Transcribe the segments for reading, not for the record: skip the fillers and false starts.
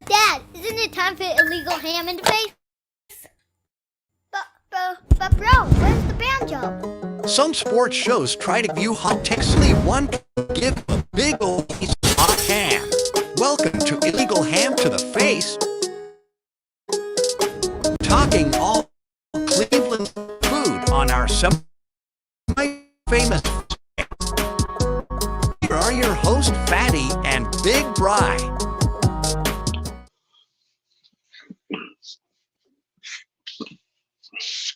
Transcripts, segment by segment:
Dad, isn't it time for illegal ham interface? But bro, where's the banjo? Some sports shows try to view hot takes. Only one can give a big old piece of hot ham. Welcome to Illegal Ham to the Face. Talking all Cleveland food on our semi-famous. Here are your hosts, Fatty and Big Bry.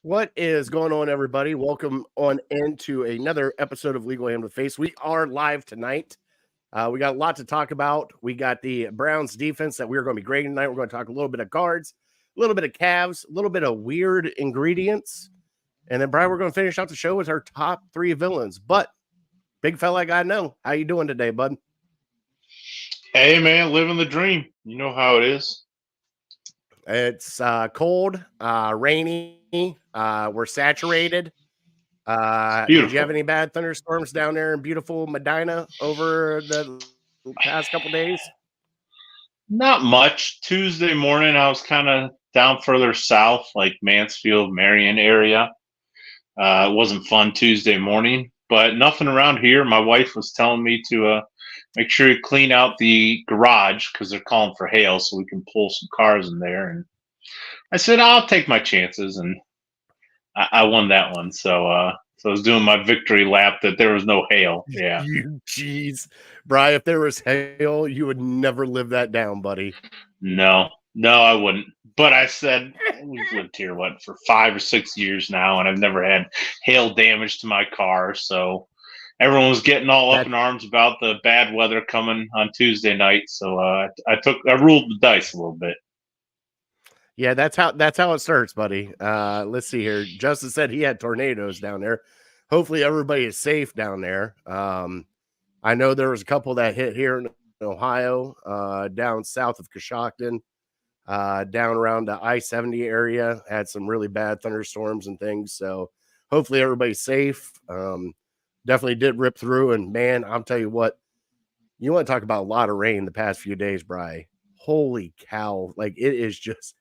What is going on, everybody? Welcome on into another episode of Legal Ham to the Face. We are live tonight. We got a lot to talk about. We got the Browns defense that we're going to be grading tonight. We're going to talk a little bit of guards, a little bit of Cavs, a little bit of weird ingredients. And then, Brian, we're going to finish out the show with our top three villains. But, big fella, I got to know, how you doing today, bud? Hey, man, living the dream. You know how it is. It's cold, rainy. We're saturated. Did you have any bad thunderstorms down there in beautiful Medina over the past couple days? Not much. Tuesday morning, I was kind of down further south, like Mansfield, Marion area. It wasn't fun Tuesday morning, but nothing around here. My wife was telling me to make sure you clean out the garage because they're calling for hail so we can pull some cars in there. And I said, I'll take my chances. And I won that one. So I was doing my victory lap that there was no hail. Yeah. Jeez. Brian, if there was hail, you would never live that down, buddy. No, I wouldn't. But I said, we've lived here, for 5 or 6 years now, and I've never had hail damage to my car. So everyone was getting all up in arms about the bad weather coming on Tuesday night. So I ruled the dice a little bit. Yeah, that's how it starts, buddy. Let's see here. Justin said he had tornadoes down there. Hopefully everybody is safe down there. I know there was a couple that hit here in Ohio, down south of Coshocton, down around the I-70 area, had some really bad thunderstorms and things. So hopefully everybody's safe. Definitely did rip through. And man, I'm telling you what, you want to talk about a lot of rain the past few days, Bri. Holy cow. Like it's just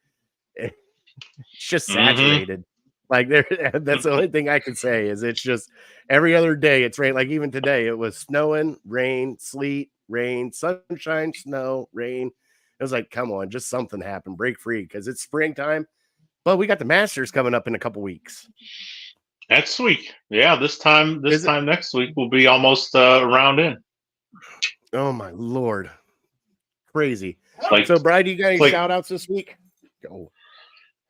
saturated. Like that's the only thing I can say is it's just every other day it's rain. Like even today it was snowing, rain, sleet, rain, sunshine, snow, rain. It was like, come on, just something happened. Break free because it's springtime. But we got the Masters coming up in a couple weeks. Next week. Yeah, this time next week will be almost around in. Oh my Lord. Crazy. So Brian, do you got any shout outs this week? Go.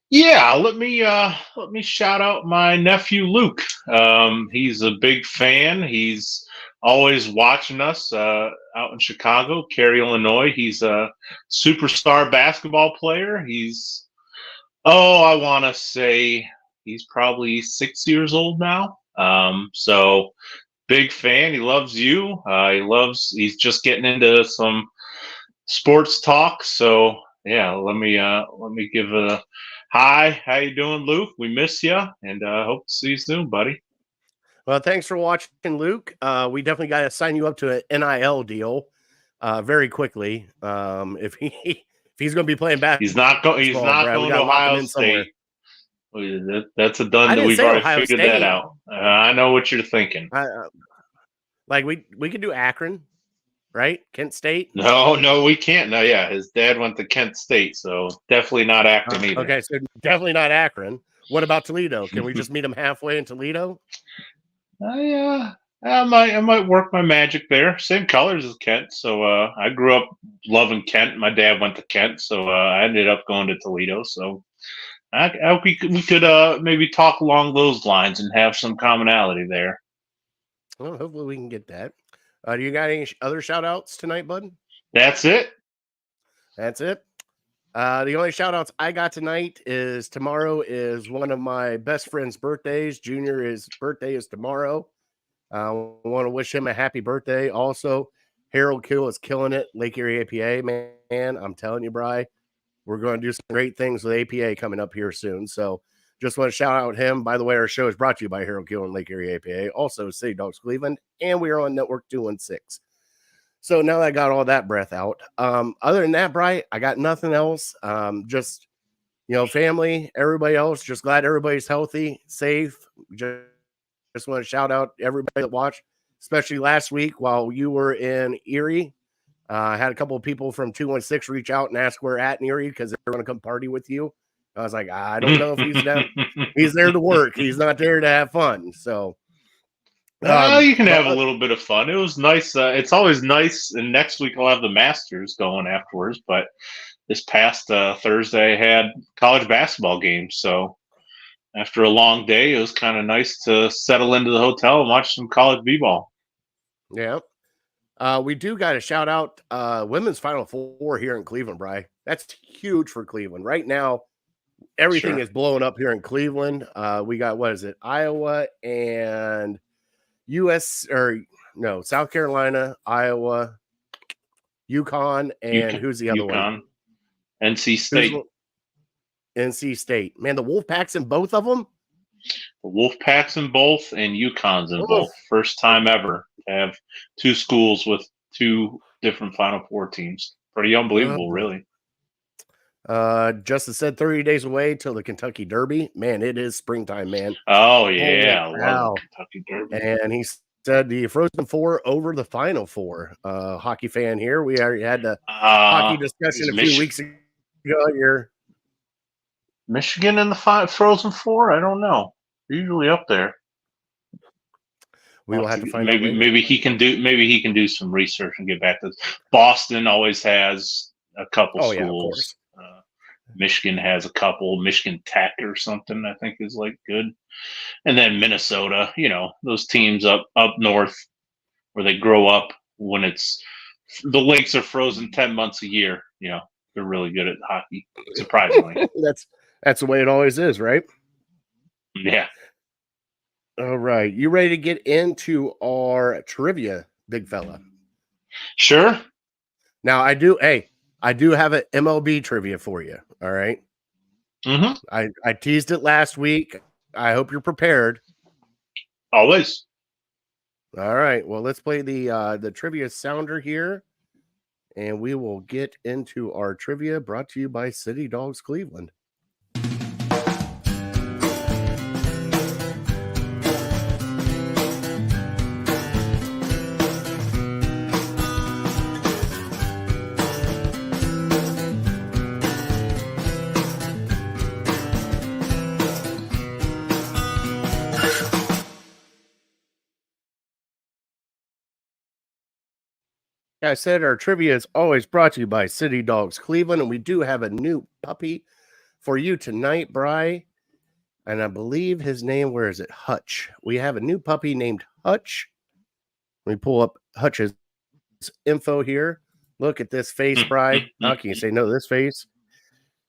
Yeah, let me shout out my nephew Luke. He's a big fan. He's always watching us out in Chicago, Cary, Illinois. He's a superstar basketball player. I want to say he's probably 6 years old now. So big fan. He loves you. He's just getting into some sports talk. So yeah, let me give a hi. How you doing, Luke? We miss you, and hope to see you soon, buddy. Well, thanks for watching, Luke. We definitely got to sign you up to an NIL deal very quickly. If he's going to be playing basketball, he's not going to Ohio State. That's a done deal. We've already figured that out. I know what you're thinking. Like we could do Akron. Right? Kent State? No, we can't. No, yeah. His dad went to Kent State, so definitely not Akron either. Okay, so definitely not Akron. What about Toledo? Can we just meet him halfway in Toledo? I might work my magic there. Same colors as Kent, so I grew up loving Kent. My dad went to Kent, so I ended up going to Toledo. So I hope we could maybe talk along those lines and have some commonality there. Well, hopefully we can get that. Do you got any other shout outs tonight, bud? That's it. The only shout outs I got tonight is tomorrow is one of my best friend's birthdays. Junior's birthday is tomorrow. I want to wish him a happy birthday. Also, Kheel is killing it. Lake Erie APA, man. I'm telling you, Bri, we're going to do some great things with APA coming up here soon. So just want to shout out him. By the way, our show is brought to you by Kheel and Lake Erie APA, also City Dogs Cleveland, and we are on Network 216. So now that I got all that breath out. Other than that, Bri, I got nothing else. Just family, everybody else. Just glad everybody's healthy, safe. Just want to shout out everybody that watched, especially last week while you were in Erie. I had a couple of people from 216 reach out and ask where at in Erie because they're going to come party with you. I was like, I don't know if he's down. He's there to work. He's not there to have fun. So, You can have a but little bit of fun. It was nice. It's always nice. And next week I'll have the Masters going afterwards. But this past Thursday I had college basketball games. So after a long day, it was kind of nice to settle into the hotel and watch some college b-ball. yeah, we do got to shout out women's Final Four here in Cleveland, Bri. That's huge for Cleveland right now. Everything Sure. is blowing up here in Cleveland. We got, what is it, Iowa and South Carolina, Iowa, UConn, and who's the other one? NC State. NC State. Man, the Wolfpacks in both of them? The Wolfpacks in both and UConn's in Oof. both. First time ever to have two schools with two different Final Four teams. Pretty unbelievable, really. Justin said 30 days away till the Kentucky Derby. Man, it is springtime, man. Oh, yeah. I love the Kentucky Derby. And he said the Frozen Four over the Final Four. Hockey fan here. We already had the hockey discussion a few weeks ago here. Michigan in the Frozen Four? I don't know. They're usually up there. We will have to find out. Maybe he can do some research and get back to this. Boston always has a couple schools. Yeah, of course. Michigan has a couple. Michigan Tech or something, I think, is like good. And then Minnesota, those teams up north where they grow up when the lakes are frozen 10 months a year. They're really good at hockey, surprisingly. That's the way it always is, right? Yeah. All right. You ready to get into our trivia, big fella? Sure. Now, I do have an MLB trivia for you. All right. Mm-hmm. I teased it last week. I hope you're prepared. Always. All right. Well, let's play the trivia sounder here, and we will get into our trivia brought to you by City Dogs Cleveland. I said our trivia is always brought to you by City Dogs Cleveland, and we do have a new puppy for you tonight, Bri. And I believe his name, where is it? Hutch. We have a new puppy named Hutch. Let me pull up Hutch's info here. Look at this face, Bri. How can you say no to this face?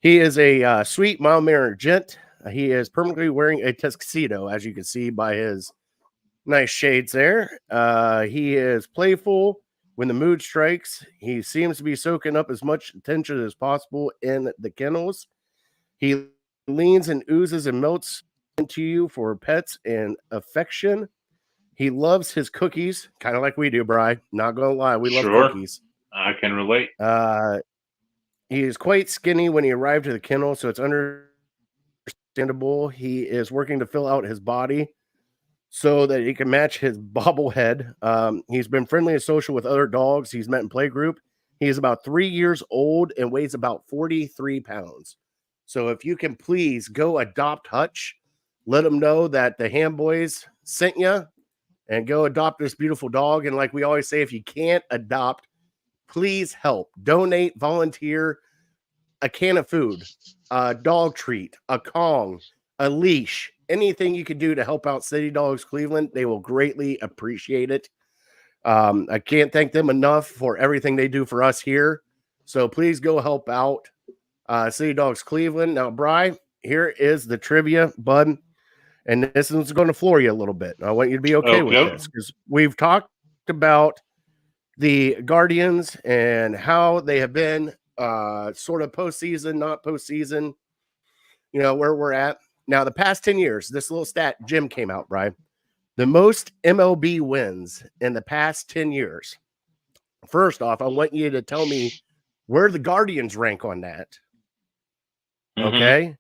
He is a sweet, mild-mannered gent. He is permanently wearing a tuxedo, as you can see by his nice shades there. He is playful. When the mood strikes, he seems to be soaking up as much attention as possible in the kennels. He leans and oozes and melts into you for pets and affection. He loves his cookies, kind of like we do, Bri. Not going to lie, we love cookies. I can relate. He is quite skinny when he arrived at the kennel, so it's understandable. He is working to fill out his body so that he can match his bobblehead. He's been friendly and social with other dogs he's met in playgroup. He is about 3 years old and weighs about 43 pounds. So if you can please go adopt Hutch, let him know that the Ham Boys sent you, and go adopt this beautiful dog. And like we always say, if you can't adopt, please help. Donate, volunteer, a can of food, a dog treat, a Kong, a leash, anything you can do to help out City Dogs Cleveland. They will greatly appreciate it. I can't thank them enough for everything they do for us here. So please go help out City Dogs Cleveland. Now, Bri, here is the trivia, bud. And this is going to floor you a little bit. I want you to be okay with this, because we've talked about the Guardians and how they have been sort of postseason, not postseason, where we're at. Now, the past 10 years, this little stat Jim came out, right? The most MLB wins in the past 10 years. First off, I want you to tell me where the Guardians rank on that. Mhm. Okay.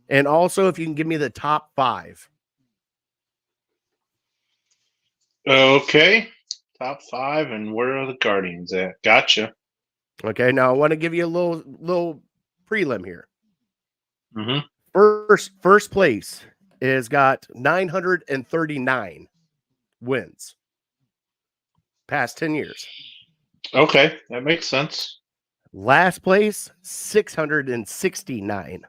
And also, if you can give me the top 5. Okay. Top 5, and where are the Guardians at? Gotcha. Okay. Now, I want to give you a little prelim here. Hmm. First place is got 939 wins past 10 years. Okay, that makes sense. Last place, 669.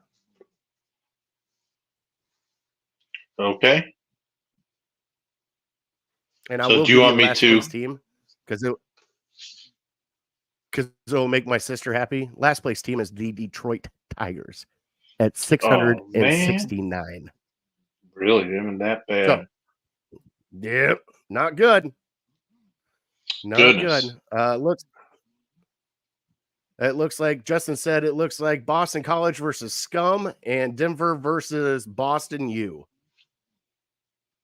Okay. And I So will do you give you want a me last to? place team because it'll make my sister happy. Last place team is the Detroit Tigers at Oh man, 669. really? Even that bad? So, yep, not good. Not Goodness. good. It looks like Justin said it looks like Boston College versus Scum and Denver versus Boston U.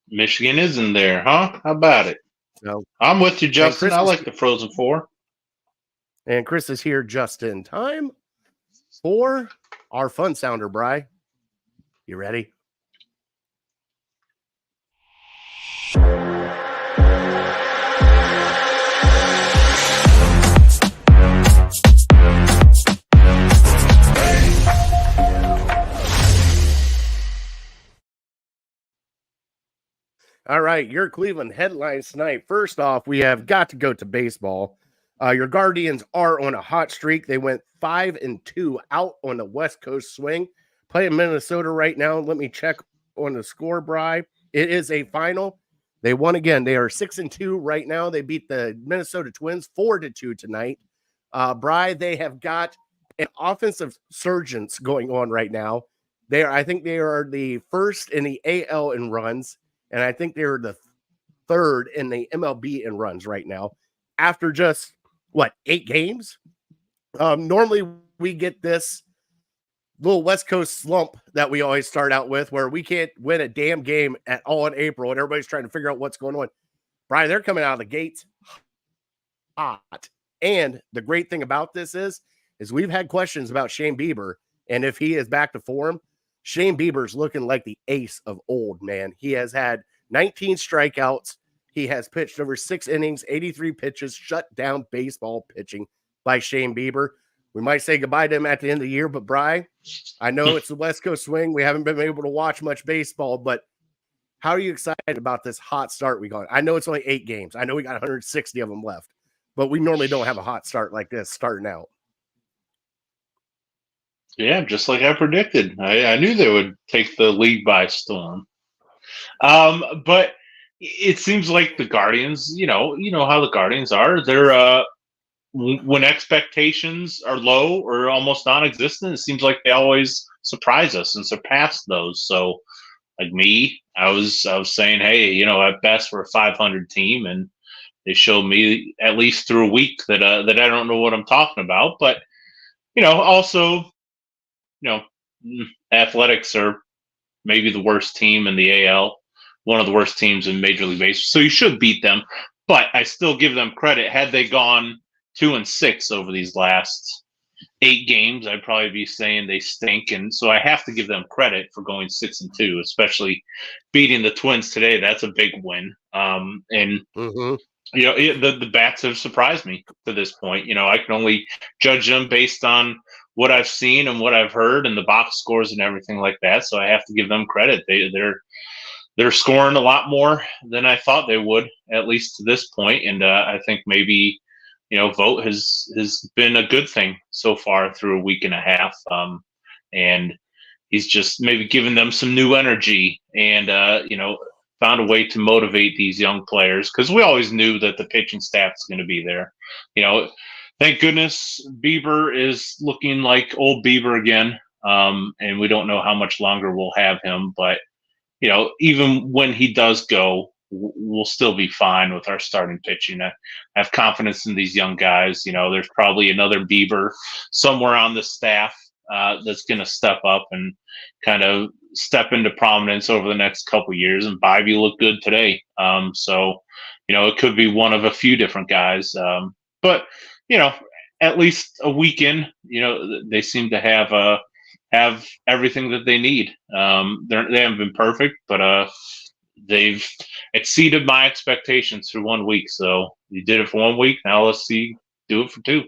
Michigan is in there, huh? How about it? So, I'm with you, Justin. Chris I is like the Frozen Four. and Chris is here just in time for our fun sounder, Bri. You ready? All right, your Cleveland headlines tonight. First off, we have got to go to baseball. Your Guardians are on a hot streak. They went 5-2 out on the West Coast swing. Playing Minnesota right now. Let me check on the score, Bri. It is a final. They won again. They are 6-2 right now. They beat the Minnesota Twins 4-2 tonight. Bri, they have got an offensive surgence going on right now. I think they are the first in the AL in runs, and I think they're the third in the MLB in runs right now. After just 8 games? Normally we get this little West Coast slump that we always start out with where we can't win a damn game at all in April and everybody's trying to figure out what's going on. Brian, they're coming out of the gates hot. And the great thing about this is we've had questions about Shane Bieber and if he is back to form. Shane Bieber's looking like the ace of old, man. He has had 19 strikeouts. He has pitched over 6 innings, 83 pitches, shut down baseball pitching by Shane Bieber. We might say goodbye to him at the end of the year, but Bri, I know it's the West Coast swing. We haven't been able to watch much baseball, but how are you excited about this hot start we got? I know it's only 8 games. I know we got 160 of them left, but we normally don't have a hot start like this starting out. Yeah, just like I predicted. I knew they would take the league by storm. But it seems like the Guardians, you know how the Guardians are. They're when expectations are low or almost non-existent, it seems like they always surprise us and surpass those. So, like me, I was saying, hey, at best we're a 500 team, and they showed me at least through a week that I don't know what I'm talking about. But also, Athletics are maybe the worst team in the AL, one of the worst teams in Major League Baseball. So you should beat them, but I still give them credit. Had they gone 2-6 over these last 8 games, I'd probably be saying they stink. And so I have to give them credit for going 6-2, especially beating the Twins today. That's a big win. The bats have surprised me to this point. I can only judge them based on what I've seen and what I've heard and the box scores and everything like that. So I have to give them credit. They're scoring a lot more than I thought they would, at least to this point. And I think maybe Vogt has been a good thing so far through a week and a half, and he's just maybe given them some new energy and found a way to motivate these young players, because we always knew that the pitching staff is going to be there. Thank goodness Bieber is looking like old Bieber again, and we don't know how much longer we'll have him. But even when he does go, we'll still be fine with our starting pitching. I have confidence in these young guys. There's probably another Bieber somewhere on the staff that's going to step up and kind of step into prominence over the next couple of years. And Bivey looked good today. So it could be one of a few different guys. But at least a weekend, they seem to have everything that they need. They haven't been perfect, but they've exceeded my expectations through 1 week. So you did it for 1 week. Now let's do it for 2.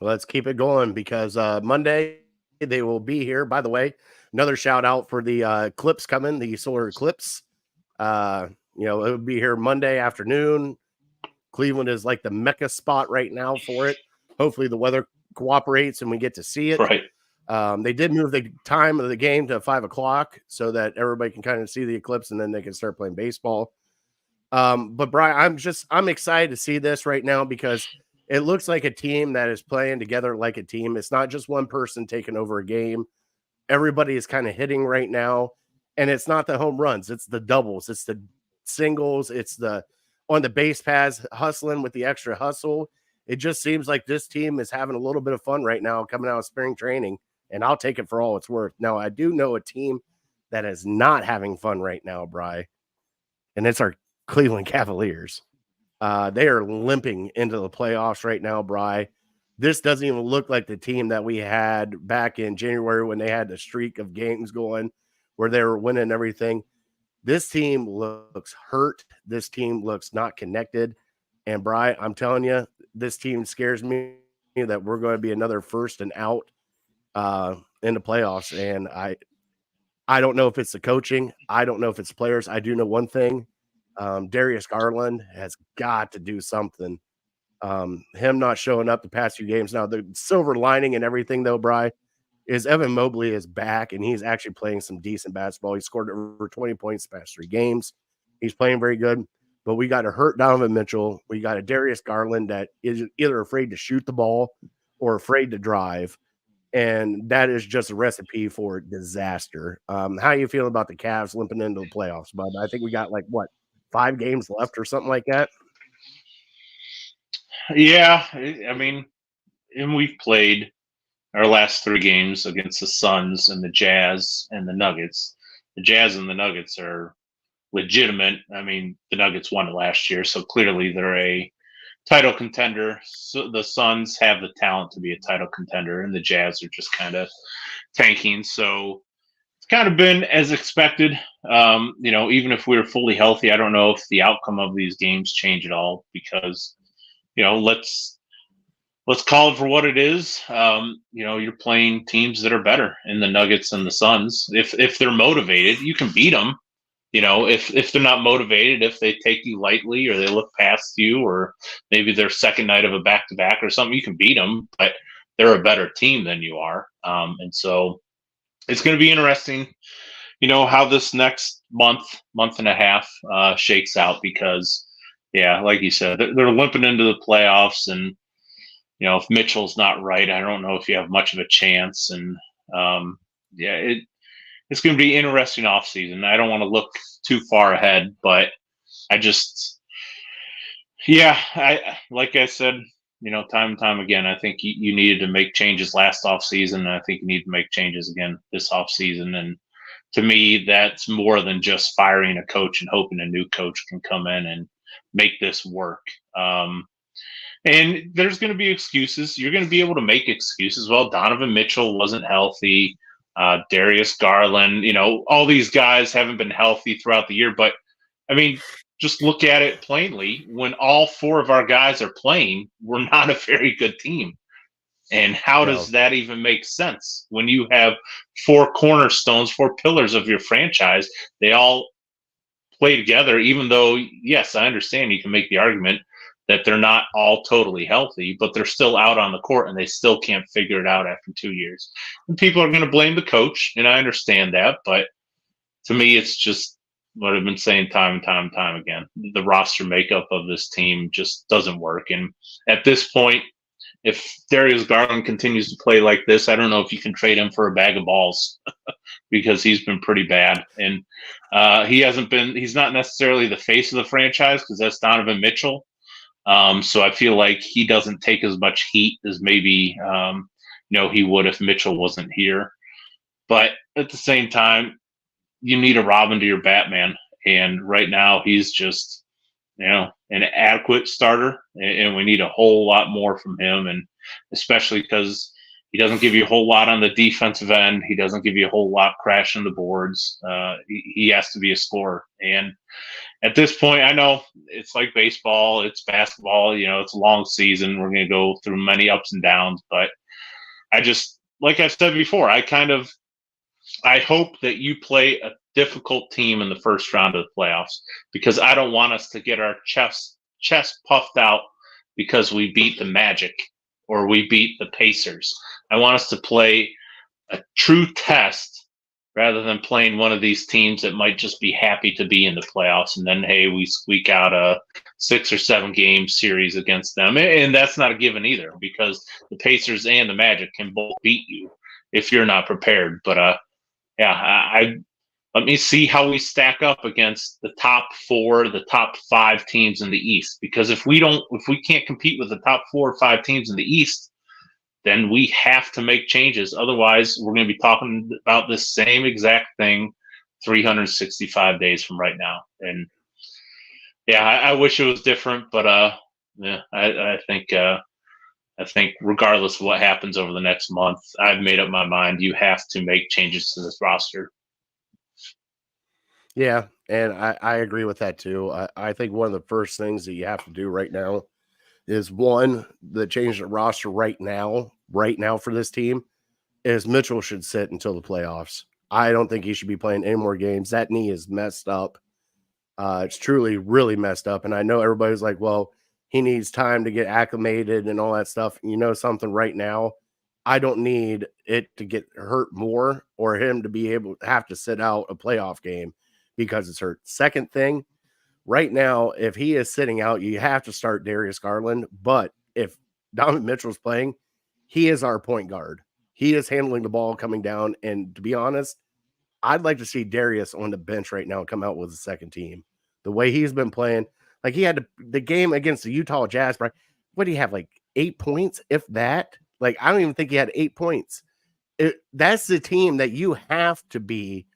Let's keep it going because Monday they will be here. By the way, another shout out for the eclipse coming, the solar eclipse. It'll be here Monday afternoon. Cleveland is like the mecca spot right now for it. Hopefully the weather cooperates and we get to see it. Right. They did move the time of the game to 5:00 so that everybody can kind of see the eclipse and then they can start playing baseball. But Brian, I'm excited to see this right now because it looks like a team that is playing together like a team. It's not just one person taking over a game. Everybody is kind of hitting right now, and it's not the home runs, it's the doubles, it's the singles, it's the on the base paths hustling with the extra hustle. It just seems like this team is having a little bit of fun right now coming out of spring training, and I'll take it for all it's worth. Now, I do know a team that is not having fun right now, Bri, and it's our Cleveland Cavaliers. They are limping into the playoffs right now, Bri. This doesn't even look like the team that we had back in January when they had the streak of games going where they were winning everything. This team looks hurt. This team looks not connected. And Bri, I'm telling you, this team scares me that we're going to be another first and out in the playoffs. And I don't know if it's the coaching. I don't know if it's players. I do know one thing. Darius Garland has got to do something. Him not showing up the past few games. Now, the silver lining and everything, though, Bri, is Evan Mobley is back, and he's actually playing some decent basketball. He scored over 20 points the past 3 games. He's playing very good. But we got a hurt Donovan Mitchell. We got a Darius Garland that is either afraid to shoot the ball or afraid to drive. And that is just a recipe for disaster. How you feeling about the Cavs limping into the playoffs, bud? I think we got 5 games left or something like that. Yeah, I mean, and we've played our last 3 games against the Suns and the Jazz and the Nuggets. The Jazz and the Nuggets are legitimate. I mean, the Nuggets won it last year, so clearly they're a title contender. So the Suns have the talent to be a title contender, and the Jazz are just kind of tanking. So it's kind of been as expected. Even if we were fully healthy, I don't know if the outcome of these games change at all because, let's call it for what it is. You're playing teams that are better in the Nuggets and the Suns. If they're motivated, you can beat them. If they're not motivated, if they take you lightly or they look past you, or maybe their second night of a back-to-back or something, you can beat them, but they're a better team than you are. And so it's going to be interesting, how this next month and a half shakes out because, yeah, like you said, they're limping into the playoffs. And, if Mitchell's not right, I don't know if you have much of a chance. And, it's going to be an interesting offseason. I don't want to look too far ahead, but I just, like I said, time and time again, I think you needed to make changes last offseason, and I think you need to make changes again this offseason. And to me, that's more than just firing a coach and hoping a new coach can come in and make this work. And there's going to be excuses. You're going to be able to make excuses. Well, Donovan Mitchell wasn't healthy. Darius Garland, all these guys haven't been healthy throughout the year. But, I mean, just look at it plainly. When all 4 of our guys are playing, we're not a very good team. And how does that even make sense? When you have 4 cornerstones, 4 pillars of your franchise, they all play together, even though, yes, I understand you can make the argument that they're not all totally healthy, but they're still out on the court and they still can't figure it out after 2 years. And people are going to blame the coach, and I understand that, but to me, it's just what I've been saying time and time again. The roster makeup of this team just doesn't work. And at this point, if Darius Garland continues to play like this, I don't know if you can trade him for a bag of balls because he's been pretty bad. And he's not necessarily the face of the franchise because that's Donovan Mitchell. So I feel like he doesn't take as much heat as maybe, he would if Mitchell wasn't here. But at the same time, you need a Robin to your Batman. And right now he's just an adequate starter, and we need a whole lot more from him, and especially because he doesn't give you a whole lot on the defensive end. He doesn't give you a whole lot crashing the boards. He has to be a scorer, and at this point, I know it's like baseball, it's basketball. It's a long season. We're going to go through many ups and downs, but I just, like I've said before, I hope that you play a difficult team in the first round of the playoffs, because I don't want us to get our chest puffed out because we beat the Magic or we beat the Pacers. I want us to play a true test rather than playing one of these teams that might just be happy to be in the playoffs, and then, hey, we squeak out a 6 or 7 game series against them. And that's not a given either, because the Pacers and the Magic can both beat you if you're not prepared. But let me see how we stack up against the top 4, the top 5 teams in the East. Because if we can't compete with the top 4 or 5 teams in the East, then we have to make changes. Otherwise, we're going to be talking about the same exact thing 365 days from right now. And I wish it was different, but I think regardless of what happens over the next month, I've made up my mind. You have to make changes to this roster. Yeah, and I agree with that too. I think one of the first things that you have to do right now is, one, the change the roster right now for this team is Mitchell should sit until the playoffs. I don't think he should be playing any more games. That knee is messed up. It's truly really messed up. And I know everybody's like, well, he needs time to get acclimated and all that stuff. You know something right now, I don't need it to get hurt more or him to be able to have to sit out a playoff game because it's hurt. Second thing, right now, if he is sitting out, you have to start Darius Garland. But if Donovan Mitchell's playing, he is our point guard. He is handling the ball coming down. And to be honest, I'd like to see Darius on the bench right now come out with the second team. The way he's been playing, like he had the game against the Utah Jazz. What do you have, like 8 points, if that? Like, I don't even think he had 8 points. That's the team that you have to be.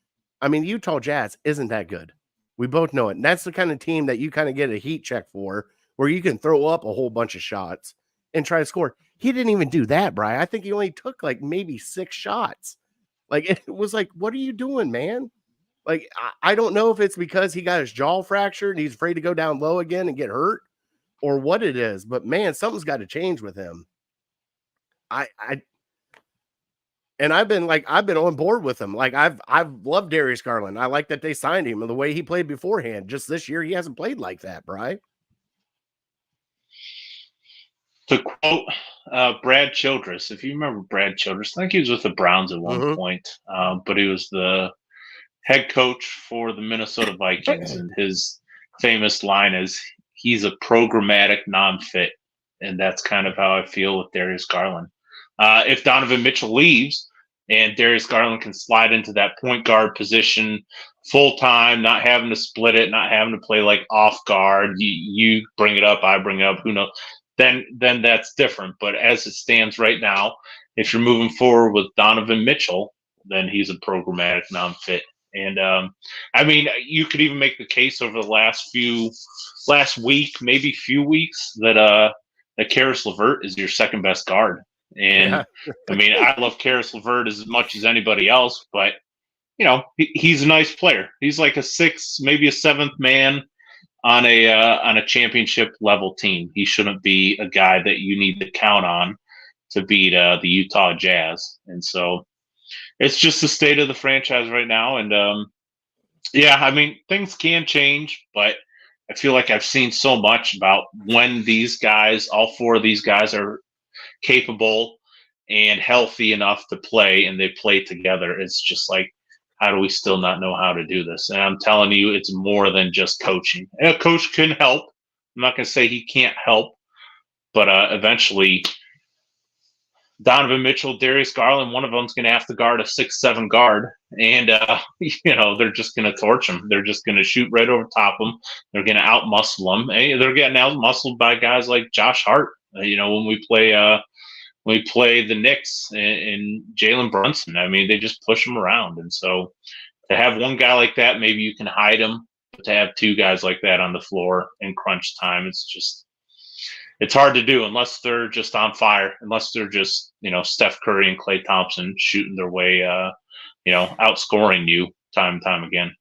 I mean, Utah Jazz isn't that good. We both know it. And that's the kind of team that you kind of get a heat check for, where you can throw up a whole bunch of shots and try to score. He didn't even do that, Brian. I think he only took like maybe 6 shots. Like, it was like, what are you doing, man? Like, I don't know if it's because he got his jaw fractured and he's afraid to go down low again and get hurt, or what it is. But man, something's got to change with him. And I've been on board with him. Like, I've loved Darius Garland. I like that they signed him and the way he played beforehand. Just this year, he hasn't played like that, Bri. To quote Brad Childress, if you remember Brad Childress, I think he was with the Browns at one point, but he was the head coach for the Minnesota Vikings, and his famous line is, he's a programmatic non-fit, and that's kind of how I feel with Darius Garland. If Donovan Mitchell leaves and Darius Garland can slide into that point guard position full time, not having to split it, not having to play like off guard, you bring it up, I bring it up, who knows, then that's different. But as it stands right now, if you're moving forward with Donovan Mitchell, then he's a programmatic non-fit. And I mean, you could even make the case over the last week, maybe few weeks, that Karis LeVert is your second best guard. And I mean, I love Karis LeVert as much as anybody else, but he's a nice player. He's like a 6th, maybe a 7th man on a championship level team. He shouldn't be a guy that you need to count on to beat the Utah Jazz. And so it's just the state of the franchise right now. And I mean, things can change, but I feel like I've seen so much about when these guys, all 4 of these guys, are capable and healthy enough to play and they play together. It's just like, how do we still not know how to do this? And I'm telling you, it's more than just coaching. And a coach can help. I'm not going to say he can't help, but eventually Donovan Mitchell, Darius Garland, one of them's going to have to guard a 6'7" guard, and they're just going to torch him. They're just going to shoot right over top of him. They're going to out-muscle him. And they're getting out-muscled by guys like Josh Hart. When we play the Knicks and Jalen Brunson, I mean, they just push him around. And so to have one guy like that, maybe you can hide him, to have two guys like that on the floor in crunch time. It's hard to do unless they're just on fire, unless they're just, Steph Curry and Klay Thompson shooting their way, outscoring you time and time again.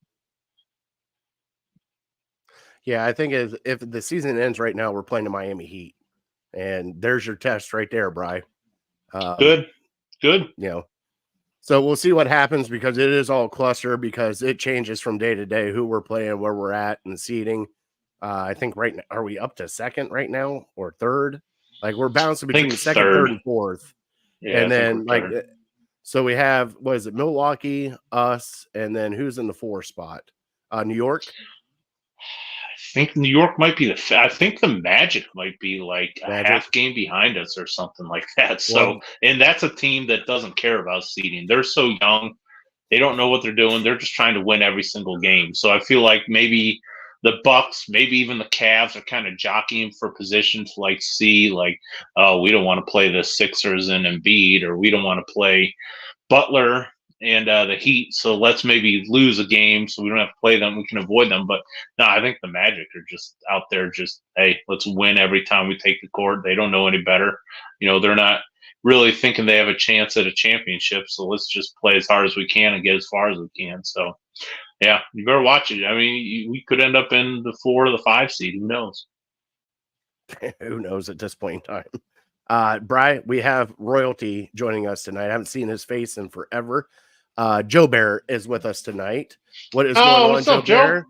Yeah, I think if the season ends right now, we're playing the Miami Heat, and there's your test right there, Bry. Good. So we'll see what happens because it is all cluster because it changes from day to day who we're playing, where we're at, and the seeding. I think right now, are we up to second right now or third? Like we're bouncing between second, third, and fourth. Yeah, and then so we have, what is it, Milwaukee, us, and then who's in the 4 spot? New York? I think New York might be I think the Magic might be like a half game behind us or something like that. So, and that's a team that doesn't care about seeding. They're so young. They don't know what they're doing. They're just trying to win every single game. So I feel like maybe the Bucks, maybe even the Cavs are kind of jockeying for position to we don't want to play the Sixers and Embiid, or we don't want to play Butler and the Heat, so let's maybe lose a game so we don't have to play them. We can avoid them. But no, I think the Magic are just out there hey, let's win every time we take the court. They don't know any better. They're not really thinking they have a chance at a championship, so let's just play as hard as we can and get as far as we can. So, yeah, you better watch it. I mean, we could end up in the 4 or the 5 seed. Who knows? Who knows at this point in time? Bry, we have royalty joining us tonight. I haven't seen his face in forever. Joe Bear is with us tonight. What is going on, what's up, Joe Bear?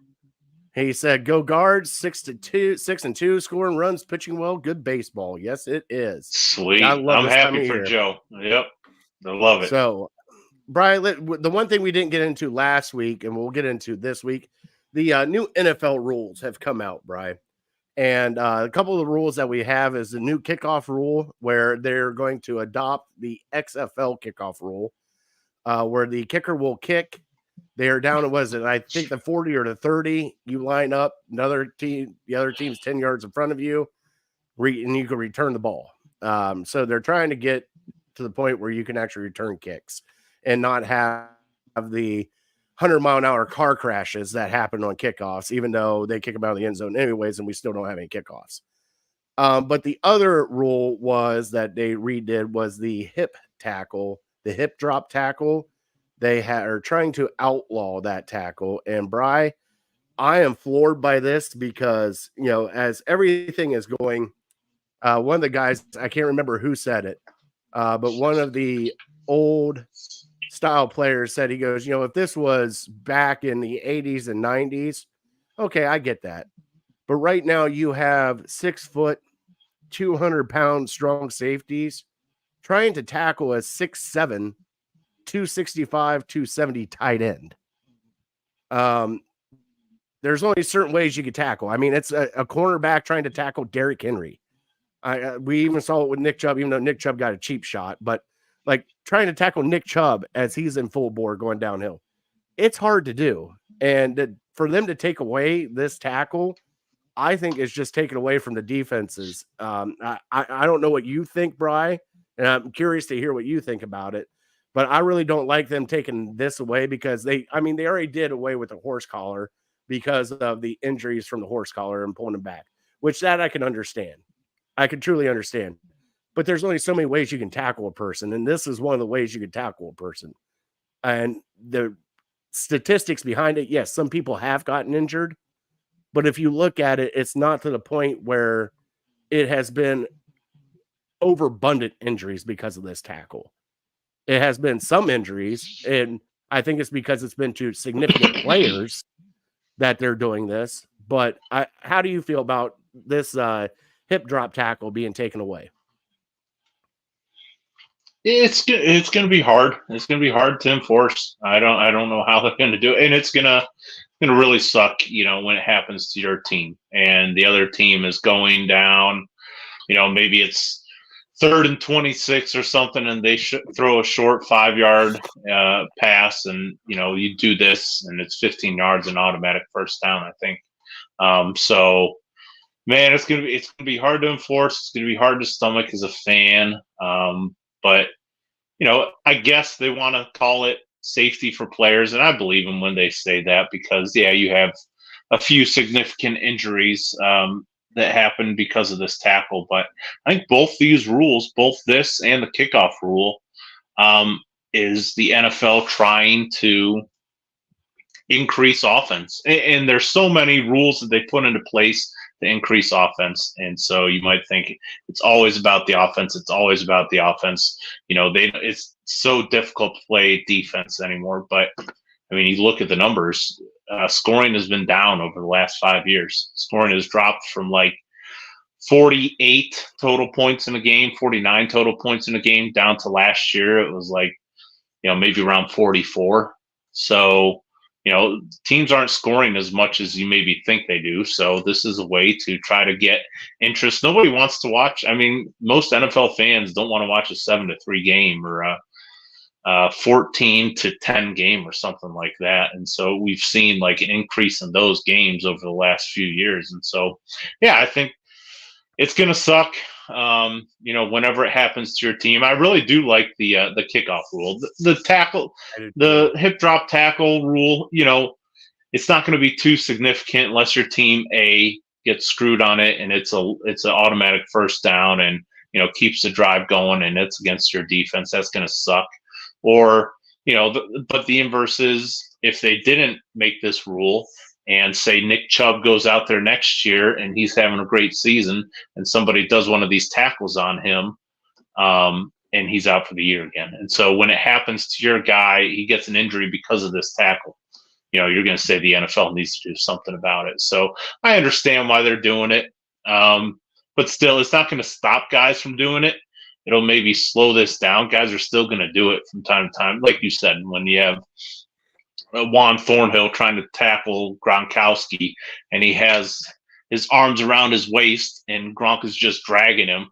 He said, "Go Guards, 6-2, scoring runs, pitching well, good baseball." Yes, it is. Sweet. I'm happy for Joe. Yep, I love it. So, Brian, the one thing we didn't get into last week, and we'll get into this week, the new NFL rules have come out, Brian. And a couple of the rules that we have is the new kickoff rule, where they're going to adopt the XFL kickoff rule, where the kicker will kick. They are down to, I think the 40 or the 30. You line up, the other team's 10 yards in front of you, and you can return the ball. So they're trying to get to the point where you can actually return kicks and not have the 100-mile-an-hour car crashes that happen on kickoffs, even though they kick them out of the end zone anyways, and we still don't have any kickoffs. But the other rule was that they redid was the hip tackle, the hip drop tackle. They are trying to outlaw that tackle. And Bry, I am floored by this because, as everything is going, one of the guys, I can't remember who said it, but one of the old style players said, he goes, if this was back in the 80s and 90s, okay, I get that. But right now you have 6 foot, 200-pound strong safeties trying to tackle a 6'7", 265, 270 tight end. There's only certain ways you could tackle. I mean, it's a cornerback trying to tackle Derrick Henry. We even saw it with Nick Chubb, even though Nick Chubb got a cheap shot, but trying to tackle Nick Chubb as he's in full bore going downhill, it's hard to do. And for them to take away this tackle, I think is just taken away from the defenses. I don't know what you think, Bry, and I'm curious to hear what you think about it. But I really don't like them taking this away because they already did away with the horse collar because of the injuries from the horse collar and pulling them back, which that I can understand. I can truly understand. But there's only so many ways you can tackle a person, and this is one of the ways you can tackle a person. And the statistics behind it, yes, some people have gotten injured, but if you look at it, it's not to the point where it has been overabundant injuries because of this tackle. It has been some injuries, and I think it's because it's been to significant players that they're doing this. But how do you feel about this hip drop tackle being taken away? It's going to be hard. It's going to be hard to enforce. I don't know how they're going to do it, and it's going to really suck, when it happens to your team and the other team is going down. Maybe it's 3rd and 26 or something, and they throw a short 5-yard pass, and you do this, and it's 15 yards and automatic first down, I think. So, man, it's gonna be hard to enforce. It's gonna be hard to stomach as a fan. But I guess they want to call it safety for players, and I believe them when they say that because you have a few significant injuries that happened because of this tackle. But I think both these rules, both this and the kickoff rule, is the NFL trying to increase offense. And there's so many rules that they put into place to increase offense. And so you might think it's always about the offense. It's always about the offense. It's so difficult to play defense anymore. But I mean, you look at the numbers, scoring has been down over the last 5 years. Scoring has dropped from like 48 total points in a game, 49 total points in a game, down to last year. It was like, maybe around 44. So, teams aren't scoring as much as you maybe think they do. So this is a way to try to get interest. Nobody wants to watch. I mean, most NFL fans don't want to watch a 7-3 game or a 14-10 game or something like that. And so we've seen like an increase in those games over the last few years. And so, yeah, I think it's going to suck, whenever it happens to your team. I really do like the kickoff rule, the tackle, the hip drop tackle rule. It's not going to be too significant unless your team A gets screwed on it and it's an automatic first down and keeps the drive going and it's against your defense. That's going to suck. Or but the inverse is if they didn't make this rule. And say Nick Chubb goes out there next year and he's having a great season and somebody does one of these tackles on him and he's out for the year again. And so when it happens to your guy, he gets an injury because of this tackle. You're going to say the NFL needs to do something about it. So I understand why they're doing it. But still, it's not going to stop guys from doing it. It'll maybe slow this down. Guys are still going to do it from time to time. Like you said, when you have Juan Thornhill trying to tackle Gronkowski and he has his arms around his waist and Gronk is just dragging him,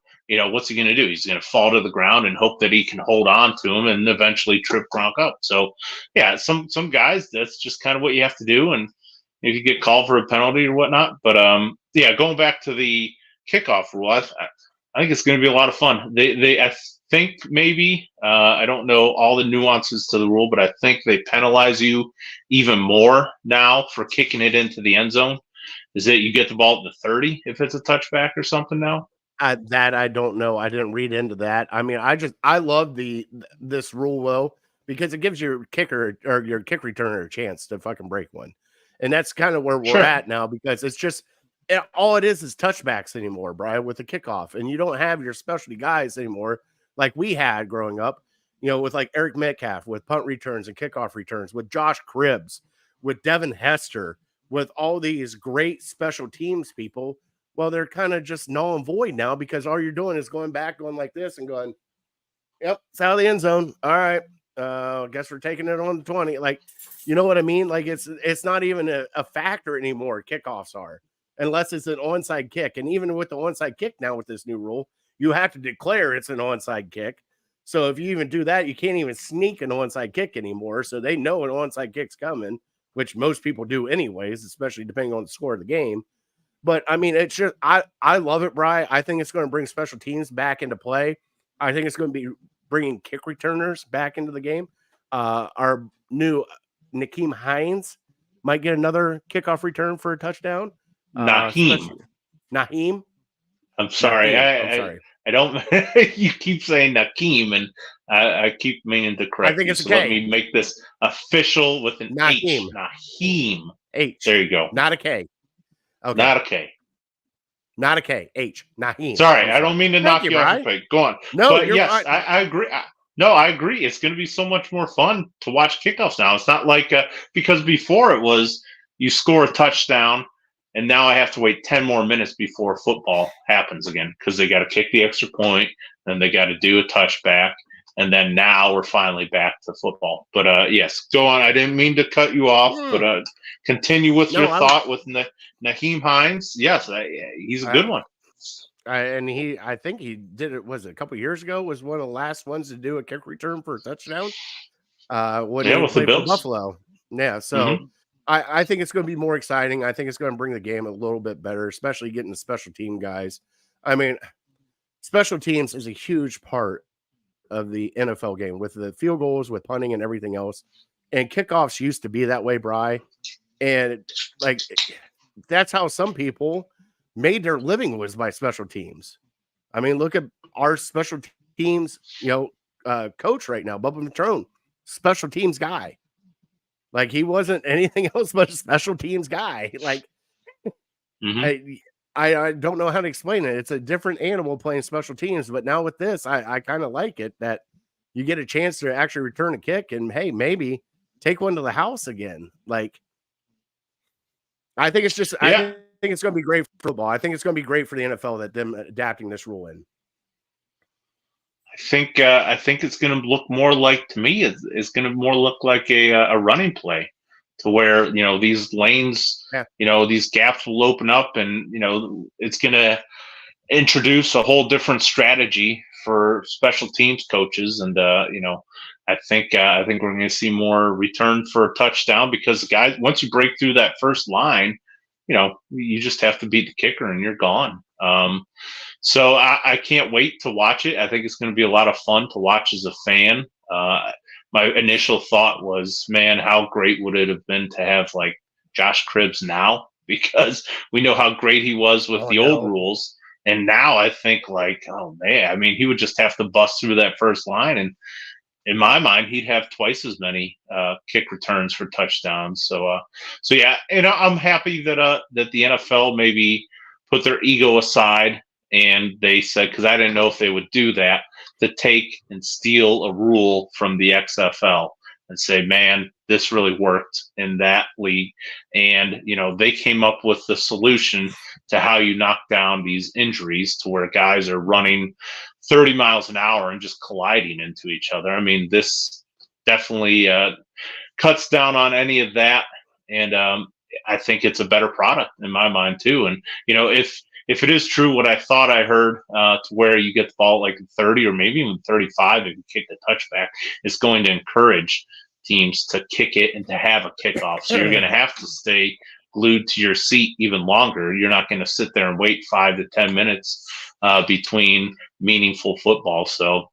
what's he going to do? He's going to fall to the ground and hope that he can hold on to him and eventually trip Gronk up. So yeah, some guys, that's just kind of what you have to do. And if you get called for a penalty or whatnot, but going back to the kickoff rule, I think it's going to be a lot of fun. I think maybe, I don't know all the nuances to the rule, but I think they penalize you even more now for kicking it into the end zone. Is that you get the ball at the 30 if it's a touchback or something now? That I don't know. I didn't read into that. I mean, I love this rule though, because it gives your kicker or your kick returner a chance to fucking break one. And that's kind of where we're at now, because it's just all it is touchbacks anymore, Brian, with the kickoff. And you don't have your specialty guys anymore like we had growing up, with like Eric Metcalf, with punt returns and kickoff returns, with Josh Cribbs, with Devin Hester, with all these great special teams people. Well, they're kind of just null and void now because all you're doing is going back, going like this and going, yep, it's out of the end zone. All right. Guess we're taking it on the 20. Like, you know what I mean? Like it's not even a factor anymore. Kickoffs are, unless it's an onside kick. And even with the onside kick now with this new rule, you have to declare it's an onside kick. So if you even do that, you can't even sneak an onside kick anymore. So they know an onside kick's coming, which most people do anyways, especially depending on the score of the game. But I mean, it's just, I love it, Bri. I think it's going to bring special teams back into play. I think it's going to be bringing kick returners back into the game. Our new Nyheim Hines might get another kickoff return for a touchdown. Nyheim. I'm sorry. I'm sorry. I don't. You keep saying Nyheim, and I keep meaning to correct. I think it's you. So let me make this official with an H. Nyheim. H. There you go. Not a K. Okay. Not a K. Not a K. H. Nyheim. Sorry, I don't mean to knock you off your feet. Go on. No, but yes, right. I agree. I agree. It's going to be so much more fun to watch kickoffs now. It's not like because before it was you score a touchdown. And now I have to wait 10 more minutes before football happens again because they got to kick the extra point, then they got to do a touchback, and then now we're finally back to football. But yes, go on. I didn't mean to cut you off, but continue with your thought with Nyheim Hines. Yes, he's a good one. And I think he did it. Was it a couple years ago? Was one of the last ones to do a kick return for a touchdown. When he with the played Bills. for Buffalo. Yeah, so. Mm-hmm. I think it's going to be more exciting. I think it's going to bring the game a little bit better, especially getting the special team guys. I mean, special teams is a huge part of the NFL game with the field goals, with punting and everything else. And kickoffs used to be that way, Bri. And like, that's how some people made their living, was by special teams. I mean, look at our special teams, coach right now, Bubba Matrone, special teams guy. Like, he wasn't anything else but a special teams guy. Like, I don't know how to explain it. It's a different animal playing special teams, but now with this, I kind of like it that you get a chance to actually return a kick and, hey, maybe take one to the house again. Like, I think it's just, I think it's going to be great for football. I think it's going to be great for the NFL that them adapting this rule in. I think it's going to look more like, to me, it's going to more look like a running play, to where, these lanes, these gaps will open up, and, it's going to introduce a whole different strategy for special teams coaches. And, I think we're going to see more return for a touchdown, because guys, once you break through that first line, you just have to beat the kicker and you're gone. So I can't wait to watch it. I think it's going to be a lot of fun to watch as a fan. My initial thought was, man, how great would it have been to have like Josh Cribbs now, because we know how great he was with the old rules. And now I think, like, oh man, I mean, he would just have to bust through that first line, and in my mind, he'd have twice as many kick returns for touchdowns. So yeah, I'm happy that that the NFL maybe put their ego aside, and they said, because I didn't know if they would do that, to take and steal a rule from the XFL and say, man, this really worked in that league. And, they came up with the solution to how you knock down these injuries, to where guys are running 30 miles an hour and just colliding into each other. I mean, this definitely cuts down on any of that. And I think it's a better product in my mind too. And, if it is true what I thought I heard, to where you get the ball like 30 or maybe even 35 if you kick the touchback, it's going to encourage teams to kick it and to have a kickoff. So you're going to have to stay glued to your seat even longer. You're not going to sit there and wait 5 to 10 minutes between meaningful football. So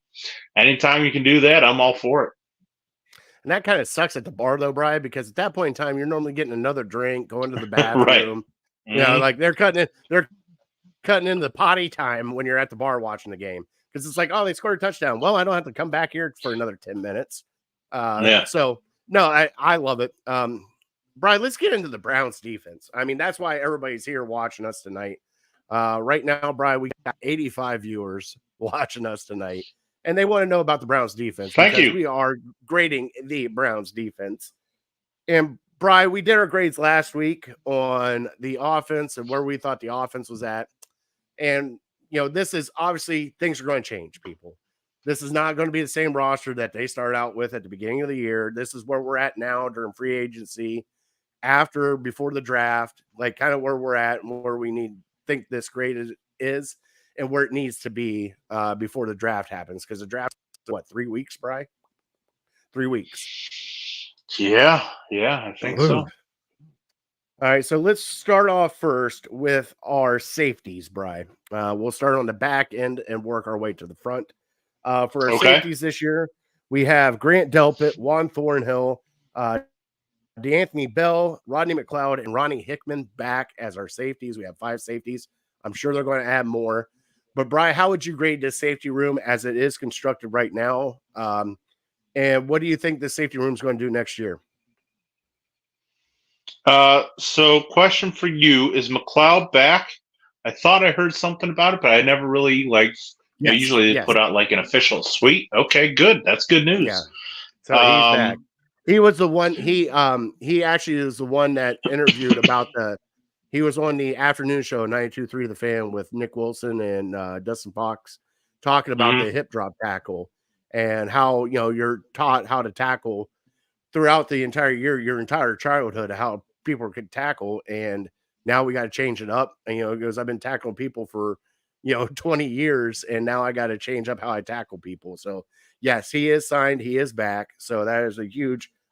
anytime you can do that, I'm all for it. And that kind of sucks at the bar, though, Brian, because at that point in time, you're normally getting another drink, going to the bathroom. Right. Like they're cutting in the potty time when you're at the bar watching the game, because it's like, oh, they scored a touchdown. Well, I don't have to come back here for another 10 minutes. So no, I love it. Brian, let's get into the Browns defense. I mean, that's why everybody's here watching us tonight. Right now, Brian, we got 85 viewers watching us tonight, and they want to know about the Browns defense. Thank you. We are grading the Browns defense. And Brian, we did our grades last week on the offense and where we thought the offense was at. And, this is obviously, things are going to change, people. This is not going to be the same roster that they started out with at the beginning of the year. This is where we're at now during free agency, before the draft, like kind of where we're at and where we think this grade is and where it needs to be before the draft happens. Because the draft is, what, 3 weeks, Brian? 3 weeks. Yeah, I think so. All right, so let's start off first with our safeties, Brian. We'll start on the back end and work our way to the front. For our safeties this year, we have Grant Delpit, Juan Thornhill, DeAnthony Bell, Rodney McLeod, and Ronnie Hickman back as our safeties. We have 5 safeties. I'm sure they're going to add more. But, Brian, how would you grade this safety room as it is constructed right now? And what do you think the safety room is going to do next year? So question for you, is McLeod back? I thought I heard something about it, but I never really usually they put out like an official suite. Okay, good. That's good news. Yeah. So he's back. He was the one, he actually is the one that interviewed about he was on the afternoon show, 92.3 The Fan, with Nick Wilson and Dustin Fox, talking about the hip drop tackle and how, you're taught how to tackle throughout the entire year, your entire childhood, how people could tackle. And now we got to change it up. And, he goes, I've been tackling people for, 20 years, and now I got to change up how I tackle people. So yes, he is signed. He is back. So that is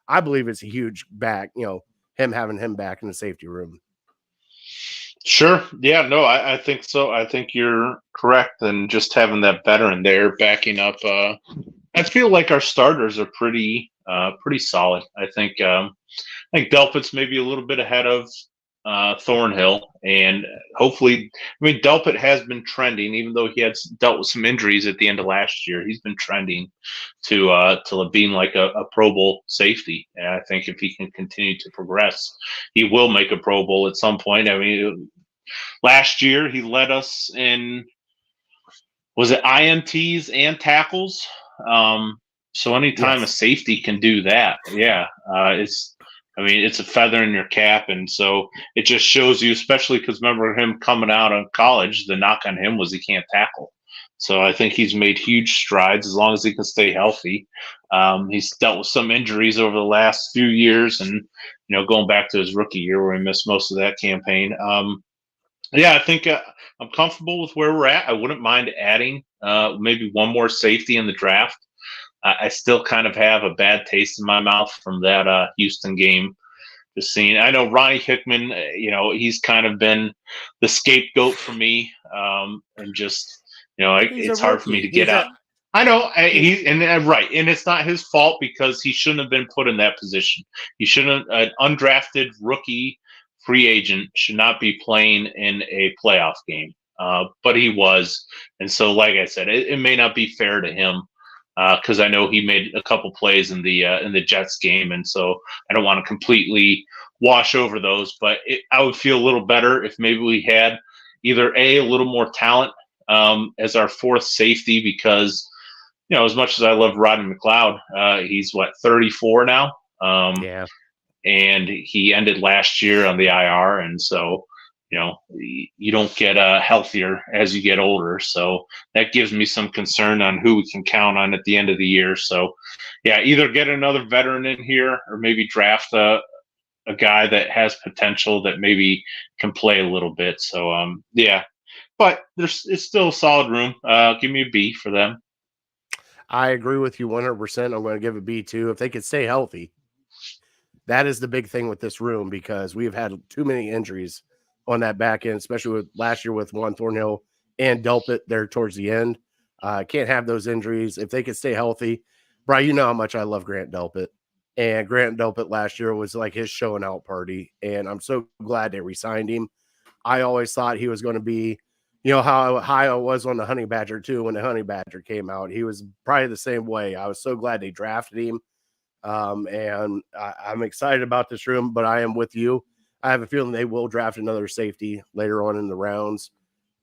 I believe it's a huge back, him having him back in the safety room. Sure. Yeah, no, I think so. I think you're correct. And just having that veteran there backing up, I feel like our starters are pretty pretty solid. I think Delpit's maybe a little bit ahead of Thornhill, and hopefully, I mean, Delpit has been trending, even though he had dealt with some injuries at the end of last year. He's been trending to being like a Pro Bowl safety, and I think if he can continue to progress, he will make a Pro Bowl at some point. I mean, last year he led us in, was it INTs and tackles? So anytime a Yes. safety can do that, yeah, it's a feather in your cap, and so it just shows you, especially because remember him coming out of college, the knock on him was he can't tackle. So I think he's made huge strides as long as he can stay healthy. He's dealt with some injuries over the last few years, and going back to his rookie year where he missed most of that campaign. Yeah, I think I'm comfortable with where we're at. I wouldn't mind adding maybe one more safety in the draft. I still kind of have a bad taste in my mouth from that Houston game. Just seeing, I know Ronnie Hickman, he's kind of been the scapegoat for me, and just it's hard for me to get out. I know right, and it's not his fault because he shouldn't have been put in that position. He shouldn't. An undrafted rookie free agent should not be playing in a playoff game, but he was, and so like I said, it may not be fair to him. Because I know he made a couple plays in the Jets game, and so I don't want to completely wash over those. But I would feel a little better if maybe we had either a little more talent as our fourth safety, because as much as I love Rodney McLeod, he's 34 now, Yeah. and he ended last year on the IR, and so you don't get healthier as you get older. So that gives me some concern on who we can count on at the end of the year. So, yeah, either get another veteran in here or maybe draft a guy that has potential that maybe can play a little bit. So, yeah, but it's still a solid room. Give me a B for them. I agree with you 100%. I'm going to give a B too. If they could stay healthy, that is the big thing with this room, because we've had too many injuries on that back end, especially with last year with Juan Thornhill and Delpit there towards the end. Can't have those injuries. If they could stay healthy, Brian, you know how much I love Grant Delpit. And Grant Delpit last year was like his show and out party. And I'm so glad they re-signed him. I always thought he was going to be, how high I was on the Honey Badger too when the Honey Badger came out. He was probably the same way. I was so glad they drafted him. And I'm excited about this room, but I am with you. I have a feeling they will draft another safety later on in the rounds,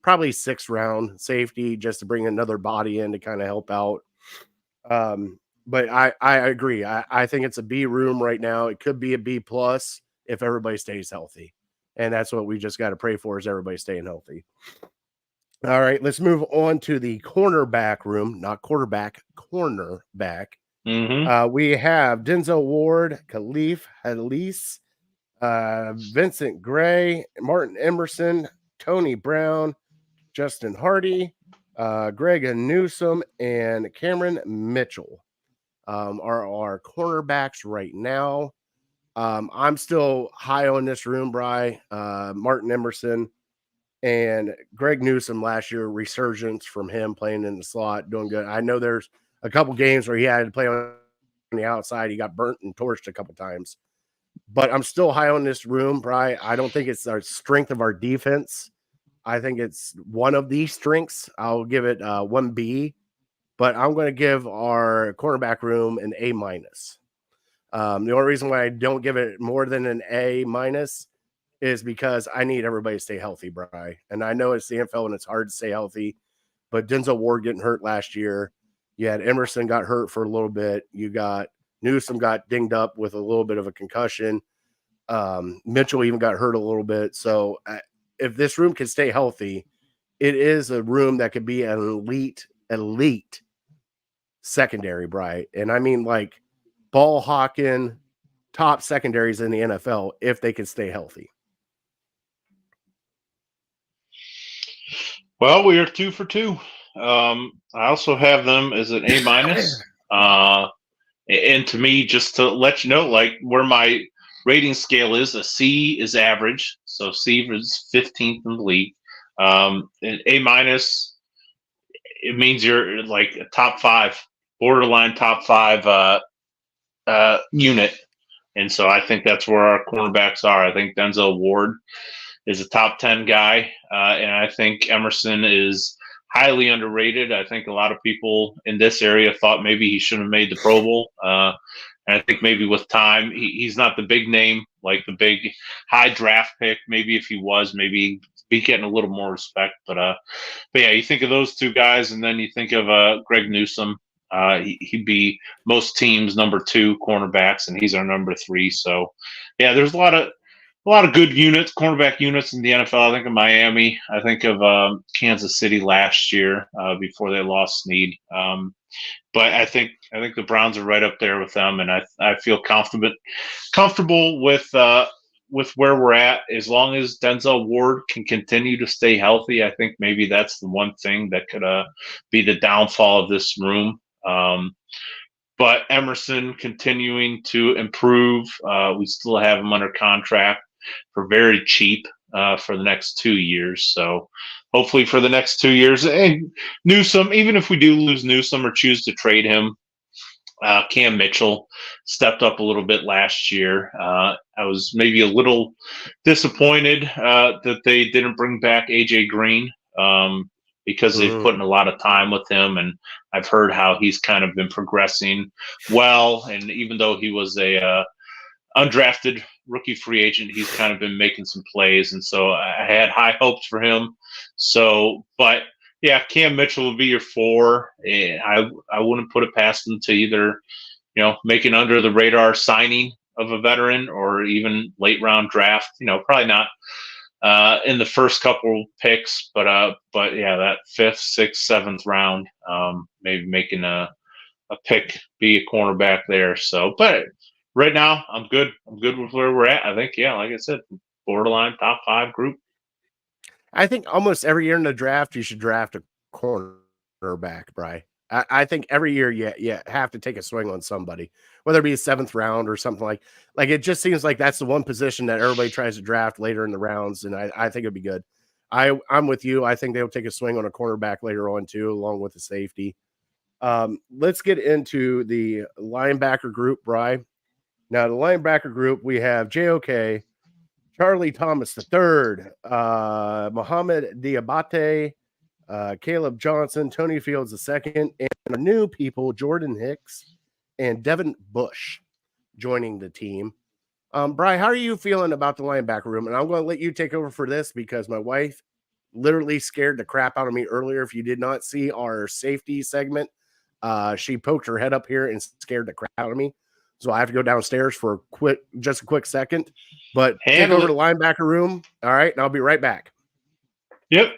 probably 6th round safety, just to bring another body in to kind of help out. But I agree. I think it's a B room right now. It could be a B plus if everybody stays healthy. And that's what we just got to pray for, is everybody staying healthy. All right, let's move on to the cornerback room, not quarterback, cornerback. Mm-hmm. We have Denzel Ward, Khalif Hadlis, Vincent Gray, Martin Emerson, Tony Brown, Justin Hardy, Greg Newsome, and Cameron Mitchell are our cornerbacks right now. I'm still high on this room, Bri. Martin Emerson and Greg Newsome last year, resurgence from him playing in the slot, doing good. I know there's a couple games where he had to play on the outside. He got burnt and torched a couple times. But I'm still high on this room, Bri. I don't think it's our strength of our defense. I think it's one of the strengths. I'll give it 1B, but I'm going to give our cornerback room an A minus. The only reason why I don't give it more than an A minus is because I need everybody to stay healthy, Bri. And I know it's the NFL and it's hard to stay healthy, but Denzel Ward getting hurt last year. You had Emerson got hurt for a little bit. You got Newsome got dinged up with a little bit of a concussion. Mitchell even got hurt a little bit. So if this room can stay healthy, it is a room that could be an elite secondary, Bri. And I mean like ball hawking top secondaries in the NFL if they can stay healthy. Well, we are 2 for 2. I also have them as an A minus. And to me, just to let you know, like where my rating scale is, a C is average. So C is 15th in the league. An A minus, it means you're like a top 5, borderline top 5 unit. And so I think that's where our cornerbacks are. I think Denzel Ward is a top 10 guy. And I think Emerson is highly underrated. I think a lot of people in this area thought maybe he should have made the Pro Bowl. And I think maybe with time, he's not the big name, like the big high draft pick. Maybe if he was, maybe he'd be getting a little more respect. But yeah, you think of those two guys, and then you think of Greg Newsome. He'd be most teams' number 2 cornerbacks, and he's our number 3. So, yeah, there's a lot of good units, cornerback units in the NFL. I think of Miami. I think of Kansas City last year before they lost Snead. But I think the Browns are right up there with them, and I feel comfortable with where we're at. As long as Denzel Ward can continue to stay healthy, I think maybe that's the one thing that could be the downfall of this room. But Emerson continuing to improve. We still have him under contract for very cheap for the next 2 years. So hopefully for the next 2 years, and Newsome, even if we do lose Newsome or choose to trade him, Cam Mitchell stepped up a little bit last year. I was maybe a little disappointed that they didn't bring back AJ Green because they've put in a lot of time with him, and I've heard how he's kind of been progressing well. And even though he was a undrafted rookie free agent, he's kind of been making some plays, and so I had high hopes for him. So, but yeah, Cam Mitchell will be your 4, and I wouldn't put it past him to either, make an under the radar signing of a veteran or even late round draft. Probably not in the first couple picks, but yeah, that 5th, 6th, 7th round, maybe making a pick, be a cornerback there. So, but right now, I'm good. I'm good with where we're at. I think, yeah, like I said, borderline top 5 group. I think almost every year in the draft, you should draft a cornerback, Bri. I think every year you have to take a swing on somebody, whether it be a 7th round or something like it just seems like that's the one position that everybody tries to draft later in the rounds, and I think it'd be good. I'm with you. I think they'll take a swing on a cornerback later on too, along with the safety. Let's get into the linebacker group, Bri. Now, the linebacker group, we have JOK, Charlie Thomas III, Mohamed Diabate, Caleb Johnson, Tony Fields II, and our new people, Jordan Hicks and Devin Bush, joining the team. Bri, how are you feeling about the linebacker room? And I'm going to let you take over for this because my wife literally scared the crap out of me earlier. If you did not see our safety segment, she poked her head up here and scared the crap out of me. So I have to go downstairs for just a quick second. But take over the linebacker room. All right, and I'll be right back. Yep.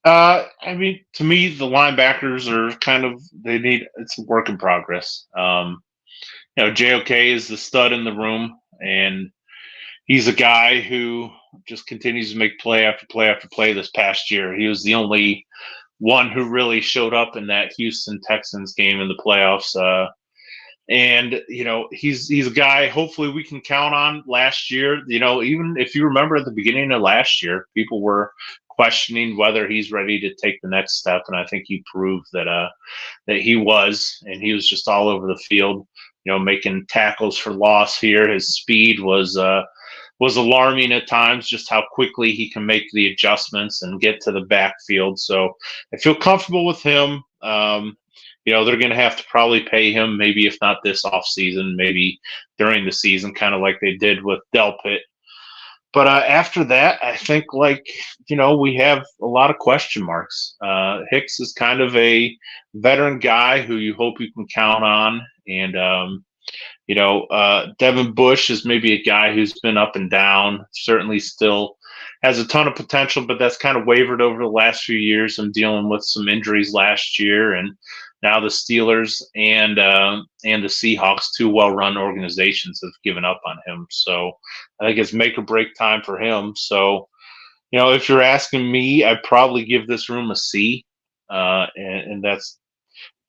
I mean, to me, the linebackers are it's a work in progress. JOK is the stud in the room, and he's a guy who just continues to make play after play after play this past year. He was the only one who really showed up in that Houston Texans game in the playoffs. And he's a guy hopefully we can count on. Last year, even if you remember at the beginning of last year, people were questioning whether he's ready to take the next step, and I think he proved that he was, and he was just all over the field, making tackles for loss here. His speed was alarming at times, just how quickly he can make the adjustments and get to the backfield. So I feel comfortable with him. They're going to have to probably pay him, maybe if not this offseason, maybe during the season, kind of like they did with Delpit. But after that, I think we have a lot of question marks. Hicks is kind of a veteran guy who you hope you can count on. And, Devin Bush is maybe a guy who's been up and down, certainly still has a ton of potential, but that's kind of wavered over the last few years. I'm dealing with some injuries last year, and now the Steelers and the Seahawks, 2 well-run organizations, have given up on him. So I think it's make or break time for him. So, if you're asking me, I'd probably give this room a C, and that's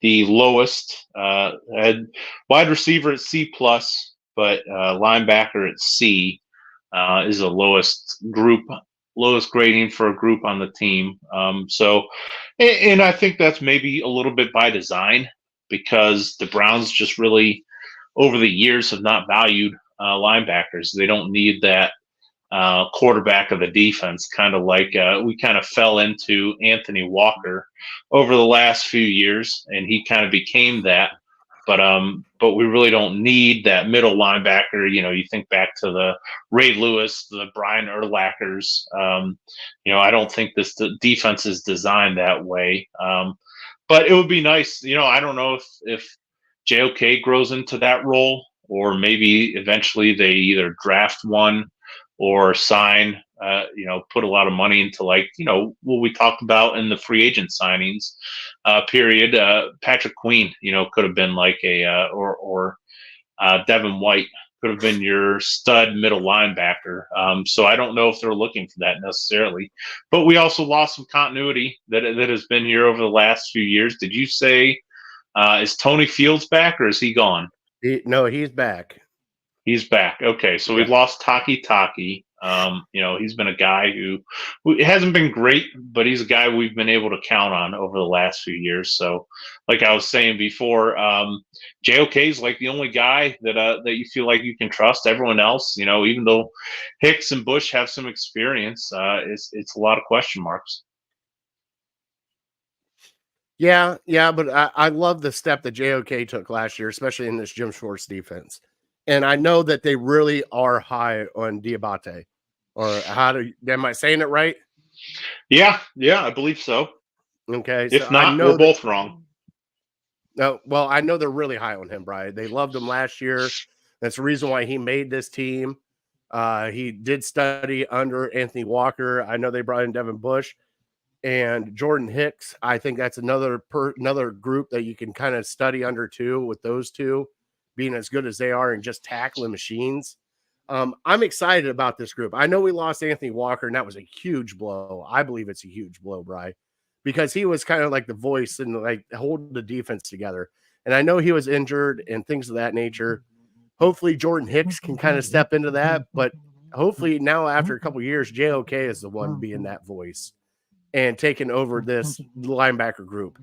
the lowest. Wide receiver at C+, but linebacker at C is the lowest grading for a group on the team. And I think that's maybe a little bit by design. because the Browns just really, over the years, have not valued linebackers. They don't need that quarterback of the defense, kind of like we kind of fell into Anthony Walker over the last few years, and he kind of became that. But we really don't need that middle linebacker. You know, you think back to the Ray Lewis, the Brian Urlachers. You know, I don't think this defense is designed that way. But it would be nice. You know, I don't know if JOK grows into that role, or maybe eventually they either draft one or sign, you know, put a lot of money into, like, you know, what we talked about in the free agent signings period. Patrick Queen, you know, could have been like or Devin White could have been your stud middle linebacker. So I don't know if they're looking for that necessarily, but we also lost some continuity that has been here over the last few years. Did you say is Tony Fields back, or is he gone? No, he's back. He's back. Okay, so we lost Taki. You know, he's been a guy who hasn't been great, but he's a guy we've been able to count on over the last few years. So, like I was saying before, JOK is like the only guy that you feel like you can trust. Everyone else, you know, even though Hicks and Bush have some experience, it's a lot of question marks. Yeah, but I love the step that JOK took last year, especially in this Jim Schwartz defense. And I know that they really are high on Diabate. Or am I saying it right? Yeah, I believe so. Okay. If not, we're both wrong. No, well, I know they're really high on him, Brian. They loved him last year. That's the reason why he made this team. He did study under Anthony Walker. I know they brought in Devin Bush and Jordan Hicks. I think that's another group that you can kind of study under too, with those two being as good as they are and just tackling machines. I'm excited about this group. I know we lost Anthony Walker, and that was a huge blow. I believe it's a huge blow, Bri, because he was kind of like the voice and like holding the defense together. And I know he was injured and things of that nature. Hopefully Jordan Hicks can kind of step into that, but hopefully now after a couple of years, JOK is the one being that voice and taking over this linebacker group.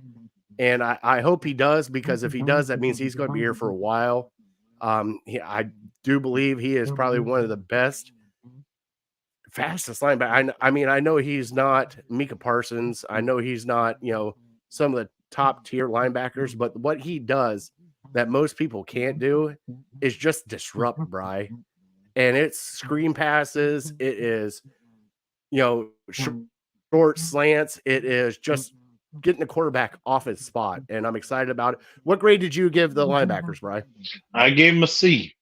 And I hope he does, because if he does, that means he's going to be here for a while. I do believe he is probably one of the best, fastest linebacker. I mean, I know he's not Micah Parsons. I know he's not, you know, some of the top tier linebackers, but what he does that most people can't do is just disrupt, Bri. And it's screen passes. It is, you know, short slants. It is just getting the quarterback off his spot, and I'm excited about it. What grade did you give the linebackers, Bri? I gave him a C.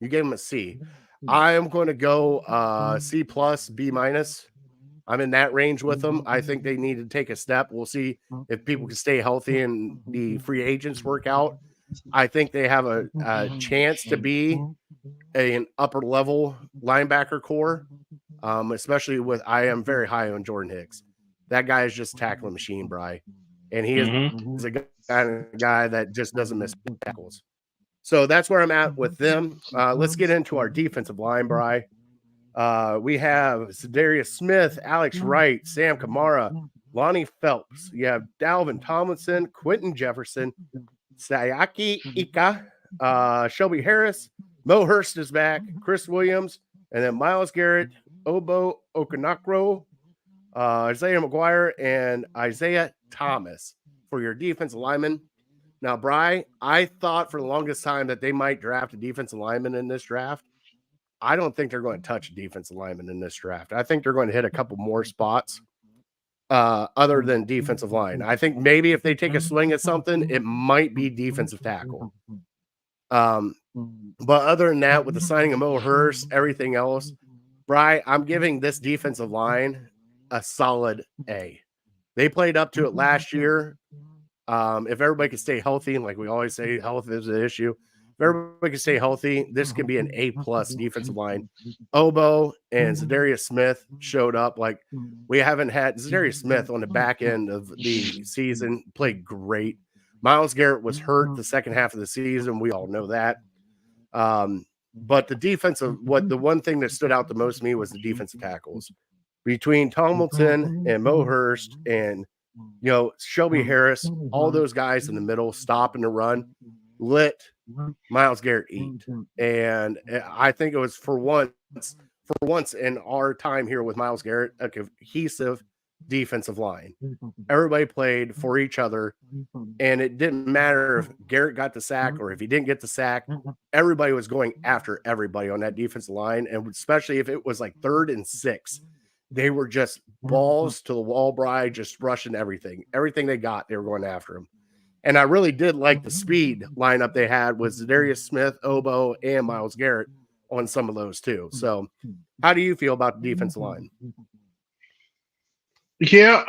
You gave him a C. I am going to go C plus, B minus. I'm in that range with them. I think they need to take a step. We'll see if people can stay healthy and the free agents work out. I think they have a chance to be an upper level linebacker core, especially with, I am very high on Jordan Hicks. That guy is just a tackling machine, Bri. And he is a guy that just doesn't miss tackles. So that's where I'm at with them. Let's get into our defensive line, Bri. We have Zadarius Smith, Alex Wright, Sam Kamara, Lonnie Phelps. You have Dalvin Tomlinson, Quentin Jefferson, Sayaki Ika, Shelby Harris, Mo Hurst is back, Chris Williams, and then Myles Garrett, Obo Okonakro, Isaiah McGuire, and Isaiah Thomas for your defensive linemen. Now, Bri, I thought for the longest time that they might draft a defensive lineman in this draft. I don't think they're going to touch a defensive lineman in this draft. I think they're going to hit a couple more spots other than defensive line. I think maybe if they take a swing at something, it might be defensive tackle. But other than that, with the signing of Mo Hurst, everything else, Bri, I'm giving this defensive line a solid A. They played up to it last year. If everybody can stay healthy, and like we always say, health is an issue. If everybody can stay healthy, this could be an A+ defensive line. Obo and Zadarius Smith showed up. Like, we haven't had Zadarius Smith on the back end of the season, played great. Myles Garrett was hurt the second half of the season. We all know that. But the defensive, the one thing that stood out the most to me was the defensive tackles. Between Tomlinson and Mo Hurst and Shelby Harris, all those guys in the middle stopping the run, let Myles Garrett eat. And I think it was for once in our time here with Myles Garrett, a cohesive defensive line. Everybody played for each other, and it didn't matter if Garrett got the sack or if he didn't get the sack. Everybody was going after everybody on that defensive line, and especially if it was like 3rd and 6, they were just balls to the wall, Bri, just rushing everything they got. They were going after him. And I really did like the speed lineup they had with Zadarius Smith, Obo, and Myles Garrett on some of those too. So how do you feel about the defensive line? Yeah,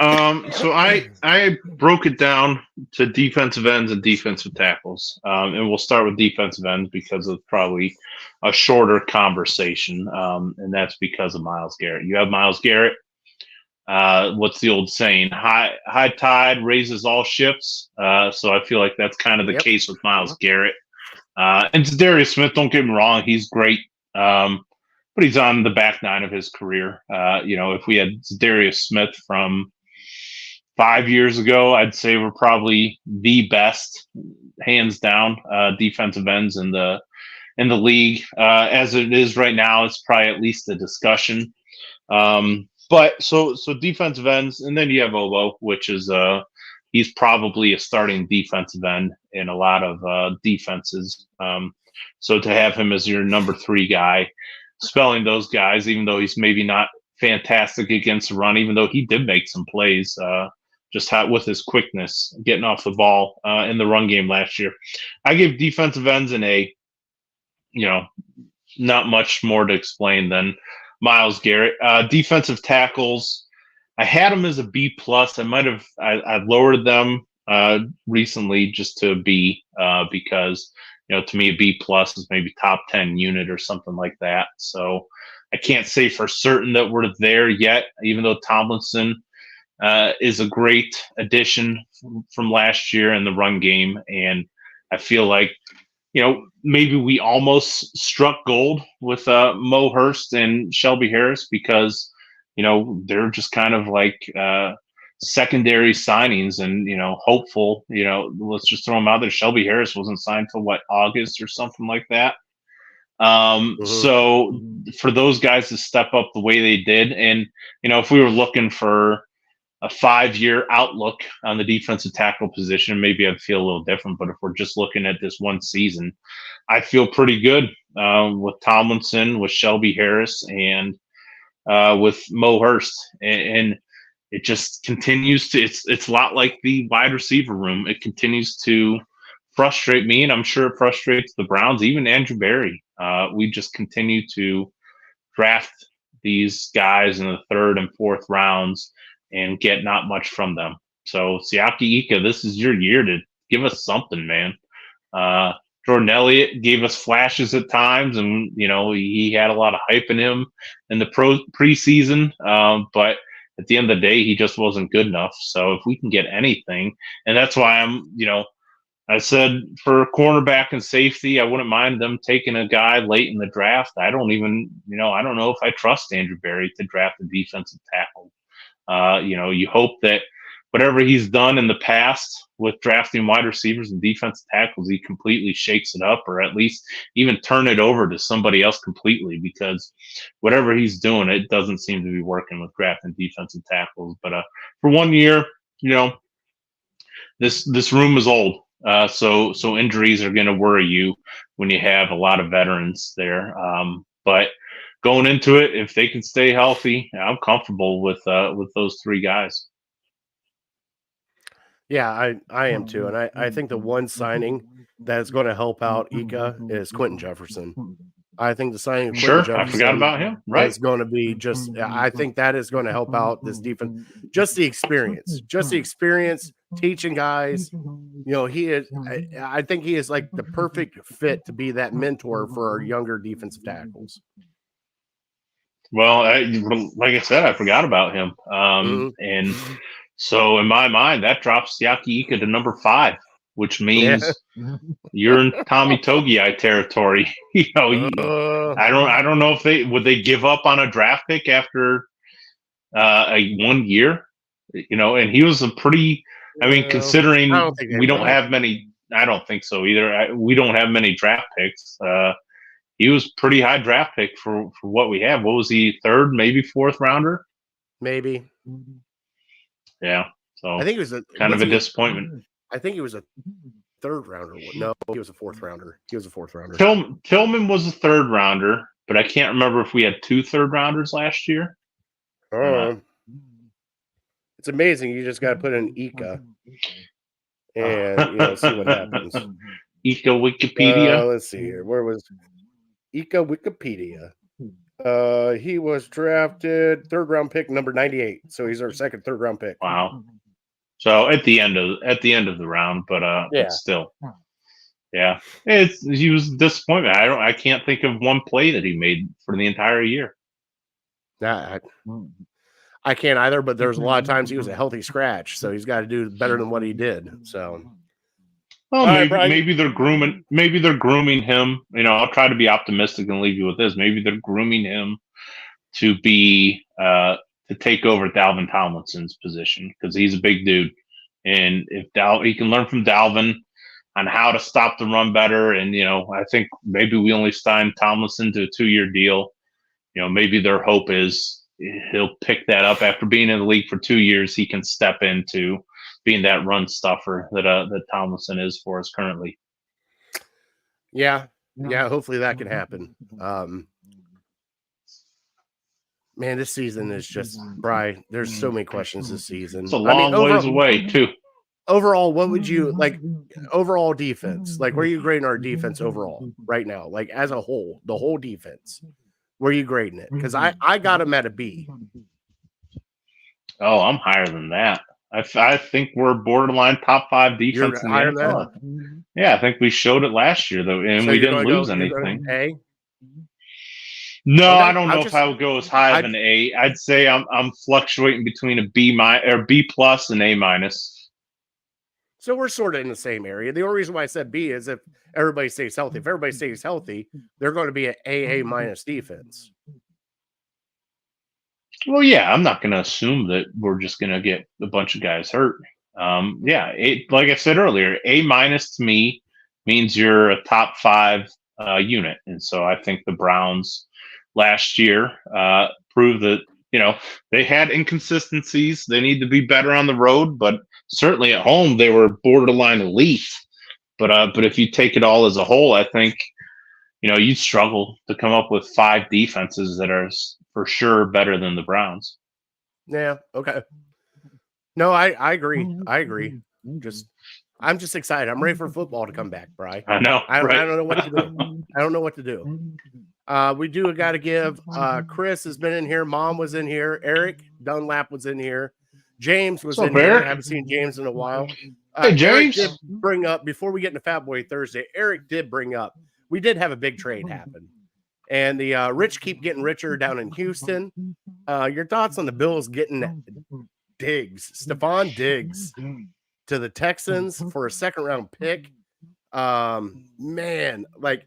so I broke it down to defensive ends and defensive tackles, and we'll start with defensive ends because it's probably a shorter conversation, and that's because of Myles Garrett. You have Myles Garrett. What's the old saying? High tide raises all ships. So I feel like that's kind of the case with Myles Garrett. And Zadarius Smith, don't get me wrong, he's great. But he's on the back nine of his career. If we had Zadarius Smith from 5 years ago, I'd say we're probably the best, hands down, defensive ends in the league. As it is right now, it's probably at least a discussion. But so defensive ends, and then you have Obo, which is he's probably a starting defensive end in a lot of defenses. So to have him as your number 3 guy, spelling those guys, even though he's maybe not fantastic against the run, even though he did make some plays, just with his quickness, getting off the ball in the run game last year. I give defensive ends an A. Not much more to explain than Myles Garrett. Defensive tackles, I had them as a B+. I lowered them recently just to a B because to me, a B+ is maybe top 10 unit or something like that. So I can't say for certain that we're there yet, even though Tomlinson is a great addition from last year in the run game. And I feel like, maybe we almost struck gold with Mo Hurst and Shelby Harris because, they're just kind of like secondary signings and hopeful, let's just throw them out there. Shelby Harris wasn't signed till August or something like that. So for those guys to step up the way they did, and if we were looking for a 5-year outlook on the defensive tackle position, maybe I'd feel a little different. But if we're just looking at this one season, I feel pretty good with Tomlinson, with Shelby Harris, and with Mo Hurst, and it just continues to. It's a lot like the wide receiver room. It continues to frustrate me, and I'm sure it frustrates the Browns, even Andrew Berry. We just continue to draft these guys in the 3rd and 4th rounds and get not much from them. So Siaki Ika, this is your year to give us something, man. Jordan Elliott gave us flashes at times, and he had a lot of hype in him in the preseason. But at the end of the day, he just wasn't good enough. So if we can get anything, and that's why I said for cornerback and safety, I wouldn't mind them taking a guy late in the draft. I don't even, I don't know if I trust Andrew Berry to draft a defensive tackle. You hope that whatever he's done in the past with drafting wide receivers and defensive tackles, he completely shakes it up, or at least even turn it over to somebody else completely, because whatever he's doing, it doesn't seem to be working with drafting defensive tackles. But for 1 year, this room is old. So injuries are going to worry you when you have a lot of veterans there. But going into it, if they can stay healthy, I'm comfortable with those 3 guys. Yeah, I am too. And I think the one signing that is going to help out Ika is Quentin Jefferson. I think the signing of Quentin Jefferson, I forgot about him. Right, is going to be I think that is going to help out this defense. Just the experience, teaching guys. He is. I think he is like the perfect fit to be that mentor for our younger defensive tackles. Well, like I said, I forgot about him. And so in my mind, that drops Siaki Ika to number 5, which means you're in Tommy Togiai territory. I don't know if they would give up on a draft pick after 1 year. and he was a pretty. I mean, considering I don't think they we don't will. have many. I don't think so either. We don't have many draft picks. He was pretty high draft pick for what we have. What was he, third, maybe fourth rounder? Maybe. Yeah. So I think it was kind of a disappointment. I think he was a third rounder. No, he was a fourth rounder. Tillman was a third rounder, but I can't remember if we had 2 third rounders last year. It's amazing. You just got to put in Ika and see what happens. Ika Wikipedia. Let's see here. Where was Ika Wikipedia? He was drafted 3rd round pick, number 98. So he's our second 3rd round pick. Wow. So at the end of the round, but still, yeah, he was a disappointment. I can't think of one play that he made for the entire year. I can't either, but there's a lot of times he was a healthy scratch, so he's got to do better than what he did. So, well, maybe they're grooming. Maybe they're grooming him. I'll try to be optimistic and leave you with this. Maybe they're grooming him to be to take over Dalvin Tomlinson's position because he's a big dude, and if he can learn from Dalvin on how to stop the run better, and I think maybe we only signed Tomlinson to a 2-year deal. Maybe their hope is he'll pick that up after being in the league for 2 years. He can step into being that run stuffer that Tomlinson is for us currently. Yeah. Hopefully that can happen. Man, this season is just Bri. There's so many questions this season. It's a long ways away too. Overall, what would you like? Overall defense, like where are you grading our defense overall right now? Like as a whole, the whole defense. Where are you grading it? Because I got him at a B. Oh, I'm higher than that. I think we're borderline top 5 defense in the NFL. Yeah, I think we showed it last year though, and we didn't lose anything. A? No, I don't know if I would go as high as an A. I'd say I'm fluctuating between a B plus and A minus. So we're sort of in the same area. The only reason why I said B is if everybody stays healthy. If everybody stays healthy, they're going to be an AA minus defense. Well, yeah, I'm not going to assume that we're just going to get a bunch of guys hurt. Like I said earlier, A minus to me means you're a top 5 unit. And so I think the Browns last year proved that, they had inconsistencies. They need to be better on the road, but certainly at home they were borderline elite. But if you take it all as a whole, I think you'd struggle to come up with 5 defenses that are for sure better than the Browns. Yeah. Okay. No, I agree. I'm just excited. I'm ready for football to come back, Bri. I know. I don't know what to do. I don't know what to do. We do got to give. Chris has been in here. Mom was in here. Eric Dunlap was in here. James was in here. I haven't seen James in a while. Hey, James. Eric did bring up before we get into Fat Boy Thursday. Eric did bring up we did have a big trade happen, and the rich keep getting richer down in Houston. Your thoughts on the Bills getting Stephon Diggs to the Texans for a 2nd round pick? Man, like.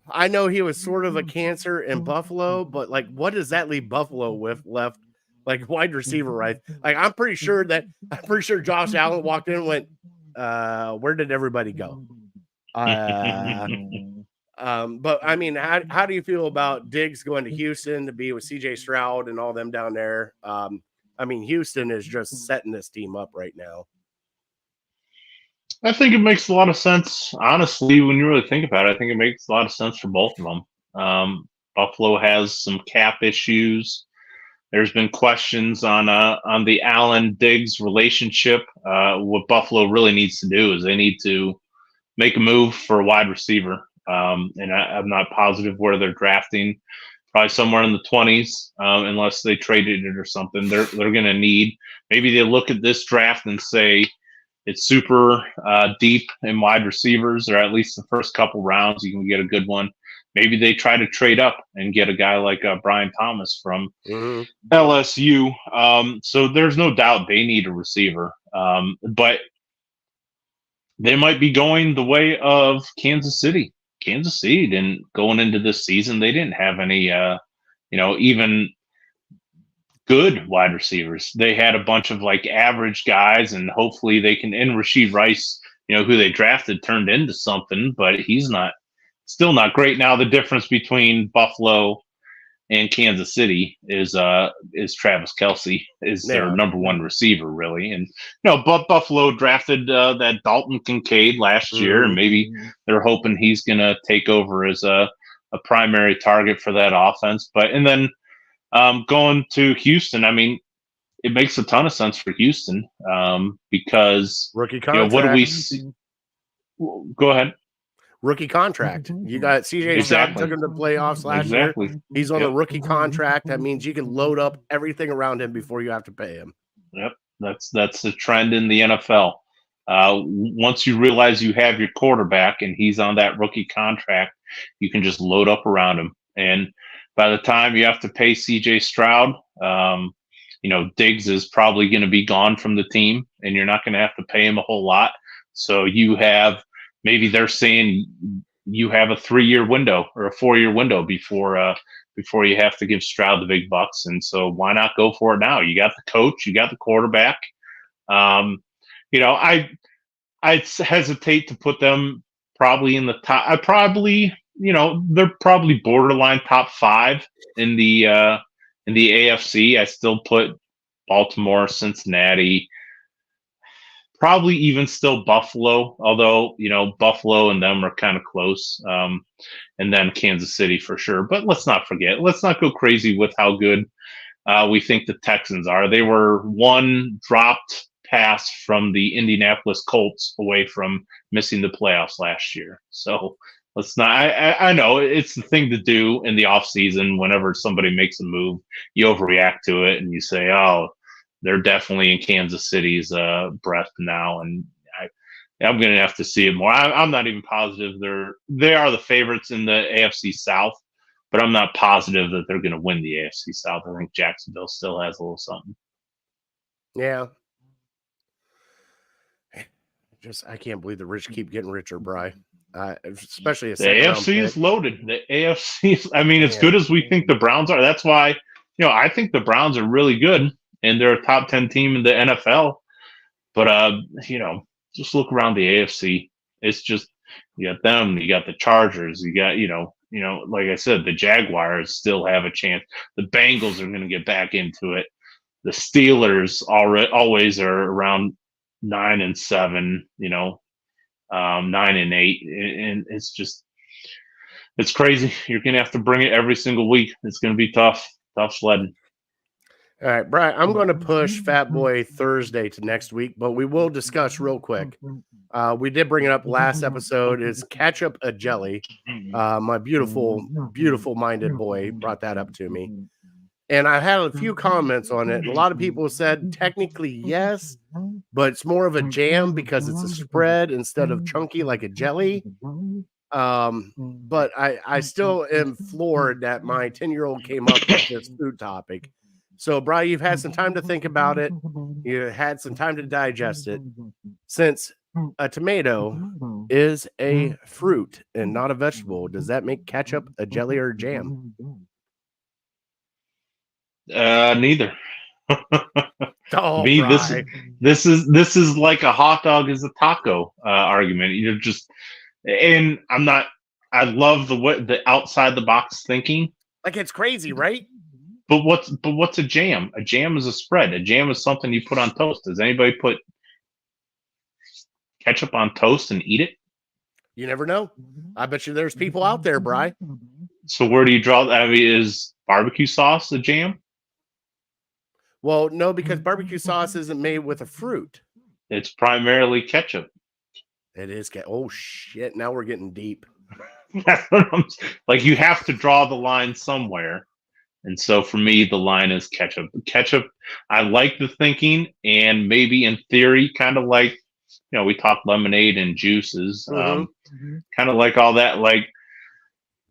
I know he was sort of a cancer in Buffalo, but like, what does that leave Buffalo with left? Like wide receiver, right? Like, I'm pretty sure Josh Allen walked in and went, where did everybody go? But I mean, how do you feel about Diggs going to Houston to be with CJ Stroud and all them down there? I mean, Houston is just setting this team up right now. I think it makes a lot of sense. Honestly, when you really think about it, I think it makes a lot of sense for both of them. Buffalo has some cap issues. There's been questions on the Allen-Diggs relationship. What Buffalo really needs to do is they need to make a move for a wide receiver. And I'm not positive where they're drafting. Probably somewhere in the 20s, unless they traded it or something. They're going to need – maybe they look at this draft and say – it's super deep in wide receivers, or at least the first couple rounds, you can get a good one. Maybe they try to trade up and get a guy like Brian Thomas from LSU. So there's no doubt they need a receiver. But they might be going the way of Kansas City. Kansas City didn't, going into this season, they didn't have any, even good wide receivers. They had a bunch of like average guys, and hopefully they can. And Rashid Rice, who they drafted, turned into something, but he's still not great. Now the difference between Buffalo and Kansas City is Travis Kelce is their number one receiver, really. And but Buffalo drafted that Dalton Kincaid last year, and maybe they're hoping he's going to take over as a primary target for that offense. But and then going to Houston, I mean, it makes a ton of sense for Houston because rookie contract. What do we see? Go ahead. Rookie contract. You got CJ Stroud took him to playoffs last year. He's on a rookie contract. That means you can load up everything around him before you have to pay him. Yep, that's the trend in the NFL. Once you realize you have your quarterback and he's on that rookie contract, you can just load up around him. And by the time you have to pay CJ Stroud, Diggs is probably going to be gone from the team, and you're not going to have to pay him a whole lot. So you have. Maybe they're saying you have a 3-year window or a 4-year window before you have to give Stroud the big bucks. And so why not go for it now? You got the coach, you got the quarterback. I hesitate to put them probably in the top. They're probably borderline top 5 in the AFC. I still put Baltimore, Cincinnati. Probably even still Buffalo, although, Buffalo and them are kind of close. And then Kansas City for sure. But let's not forget, let's not go crazy with how good we think the Texans are. They were one dropped pass from the Indianapolis Colts away from missing the playoffs last year. So let's not, I know it's the thing to do in the offseason. Whenever somebody makes a move, you overreact to it and you say, oh, they're definitely in Kansas City's breath now, and I'm going to have to see it more. I'm not even positive they are the favorites in the AFC South, but I'm not positive that they're going to win the AFC South. I think Jacksonville still has a little something. Yeah. I can't believe the rich keep getting richer, Bri. Especially the AFC is loaded. The AFC, as good as we think the Browns are. That's why, I think the Browns are really good. And they're a top 10 team in the NFL. But, just look around the AFC. It's just, you got them, you got the Chargers, you got, like I said, the Jaguars still have a chance. The Bengals are going to get back into it. The Steelers always are around 9-7, 9-8. And it's just, it's crazy. You're going to have to bring it every single week. It's going to be tough sledding. All right, Brian, I'm going to push Fat Boy Thursday to next week, but we will discuss real quick. We did bring it up last episode. Is ketchup a jelly? My beautiful, beautiful minded boy brought that up to me. And I had a few comments on it. And a lot of people said technically yes, but it's more of a jam because it's a spread instead of chunky like a jelly. But I still am floored that my 10-year-old came up with this food topic. So, Brian, you've had some time to think about it. You had some time to digest it. Since a tomato is a fruit and not a vegetable, does that make ketchup a jelly or a jam? Neither. Oh, Me, this is like a hot dog is a taco argument. You're just, and I love the outside the box thinking. Like, it's crazy, right? But what's a jam? A jam is a spread. A jam is something you put on toast. Does anybody put ketchup on toast and eat it? You never know. I bet you there's people out there, Bri. So where do you draw that? Is barbecue sauce a jam? Well, no, because barbecue sauce isn't made with a fruit. It's primarily ketchup. It is. Oh, shit. Now we're getting deep. Like, you have to draw the line somewhere. And so for me, the line is ketchup. Ketchup, I like the thinking, and maybe in theory, kind of like, we talk lemonade and juices, kind of like all that. Like,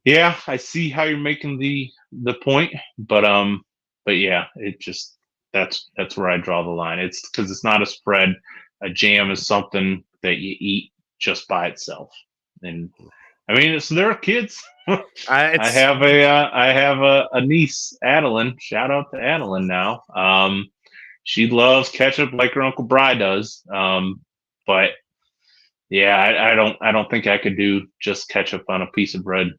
yeah, I see how you're making the point, but yeah, it just, that's where I draw the line. It's because it's not a spread. A jam is something that you eat just by itself. And I mean, it's their kids. I It's have a niece, Adeline. Shout out to Adeline now. She loves ketchup like her Uncle Bry does. But yeah, I don't think I could do just ketchup on a piece of bread.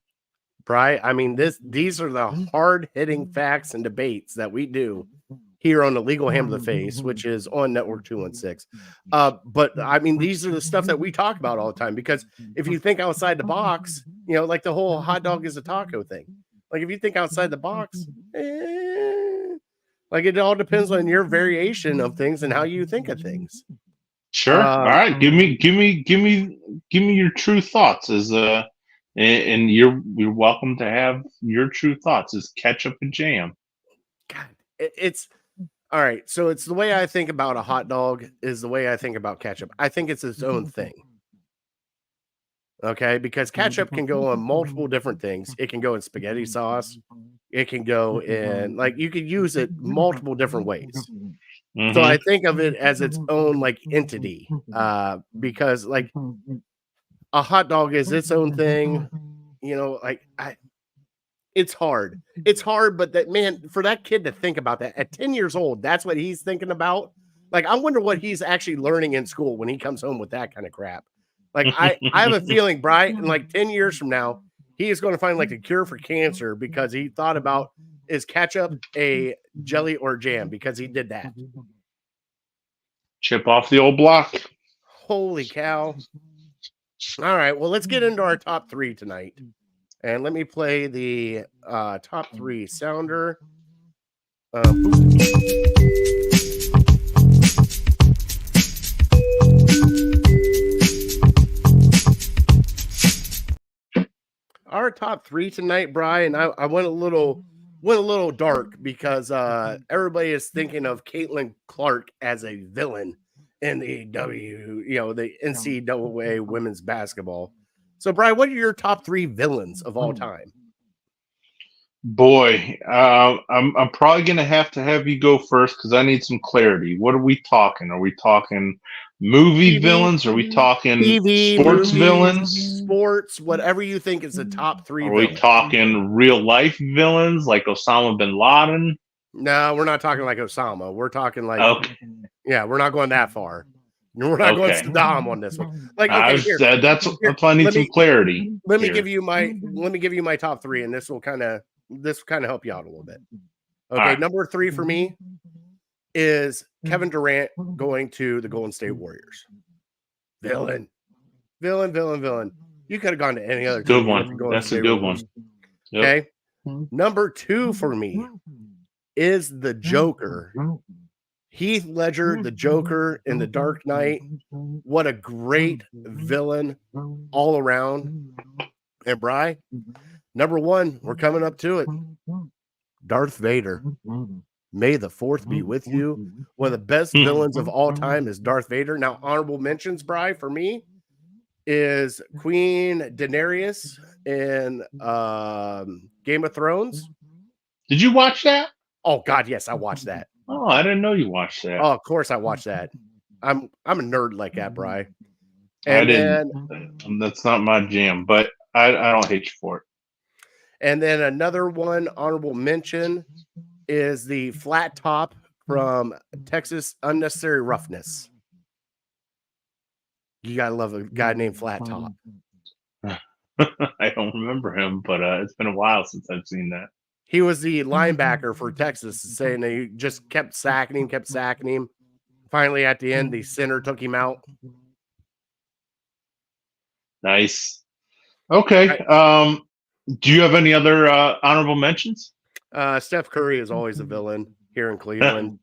Bri. I mean, these are the hard hitting facts and debates that we do here on the Legal Ham to the Face, which is on Network 216. But I mean, these are the stuff that we talk about all the time, because if you think outside the box, you know, like the whole hot dog is a taco thing. Like if you think outside the box, like it all depends on your variation of things and how you think of things. Sure. All right. Give me your true thoughts. And you're welcome to have your true thoughts. Is ketchup and jam? God, it's all right. So it's the way I think about a hot dog is the way I think about ketchup. I think it's its own thing. Okay, because ketchup can go on multiple different things. It can go in spaghetti sauce. It can go in, like, you could use it multiple different ways. So I think of it as its own like entity, because like a hot dog is its own thing. You know, like it's hard. It's hard, but that man, for that kid to think about that at 10 years old, that's what he's thinking about. Like, I wonder what he's actually learning in school when he comes home with that kind of crap. Like, I have a feeling, Brian, in like 10 years from now, he is going to find like a cure for cancer because he thought about, is ketchup a jelly or jam? Because he did that. Chip off the old block. Holy cow. All right. Well, let's get into our top three tonight. And let me play the top three sounder. Our top three tonight, Brian. I went a little dark because everybody is thinking of Caitlin Clark as a villain in the the NCAA women's basketball. So, Brian, what are your top three villains of all time? Boy, I'm probably gonna have to have you go first because I need some clarity. What are we talking? Are we talking movie villains? Are we talking sports villains? Sports, whatever you think is the top three. Are we talking real life villains like Osama bin Laden? No, we're not talking like Osama. We're talking like yeah, we're not going that far. We're not going Saddam on this one. Like, okay, that's why I need some clarity. Let me give you my top three, and this will kind of help you out a little bit. Okay, right. Number three for me is Kevin Durant going to the Golden State Warriors. Villain. You could have gone to any other good one. That's a good one. Yep. Okay. Number two for me is the Joker. Heath Ledger, the Joker in The Dark Knight. What a great villain all around. And Bri, number one, we're coming up to it. Darth Vader. May the fourth be with you. One of the best villains of all time is Darth Vader. Now, honorable mentions, Bri, for me, is Queen Daenerys in Game of Thrones. Did you watch that? Oh, God, yes, I watched that. Oh, I didn't know you watched that. Oh, of course I watched that. I'm a nerd like that, Bri. And I didn't. That's not my jam, but I don't hate you for it. And then another one, honorable mention, is the flat top from Texas Unnecessary Roughness. You gotta love a guy named Flat Top. I don't remember him, but it's been a while since I've seen that. He was the linebacker for Texas, saying they just kept sacking him. Finally, at the end, the center took him out. Nice. Okay. Right. Do you have any other honorable mentions? Steph Curry is always a villain here in Cleveland.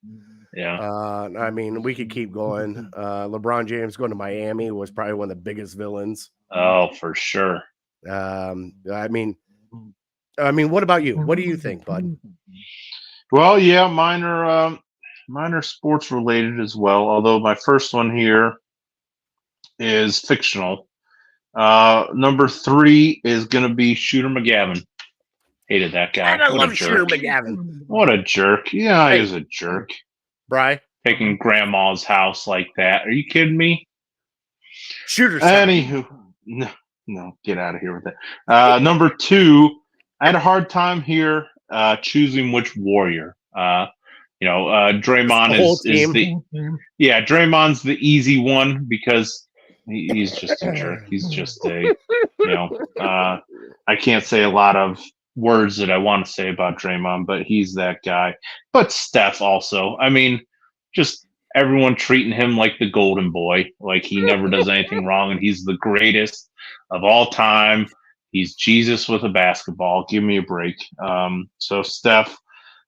Yeah. I mean, we could keep going. LeBron James going to Miami was probably one of the biggest villains. Oh, for sure. I mean, what about you? What do you think, bud? Well, yeah, mine are sports related as well. Although my first one here is fictional. Number three is going to be Shooter McGavin. Hated that guy. I love Shooter McGavin. What a jerk. Yeah, he was a jerk. Bri? Taking grandma's house like that. Are you kidding me? Shooter. Anywho, No, get out of here with that. Number 2, I had a hard time here choosing which warrior. Draymond The whole is team. Draymond's the easy one because he's just a jerk. He's just I can't say a lot of words that I want to say about Draymond, but he's that guy. But Steph also. I mean, just everyone treating him like the golden boy, like he never does anything wrong, and he's the greatest of all time. He's Jesus with a basketball. Give me a break. So Steph,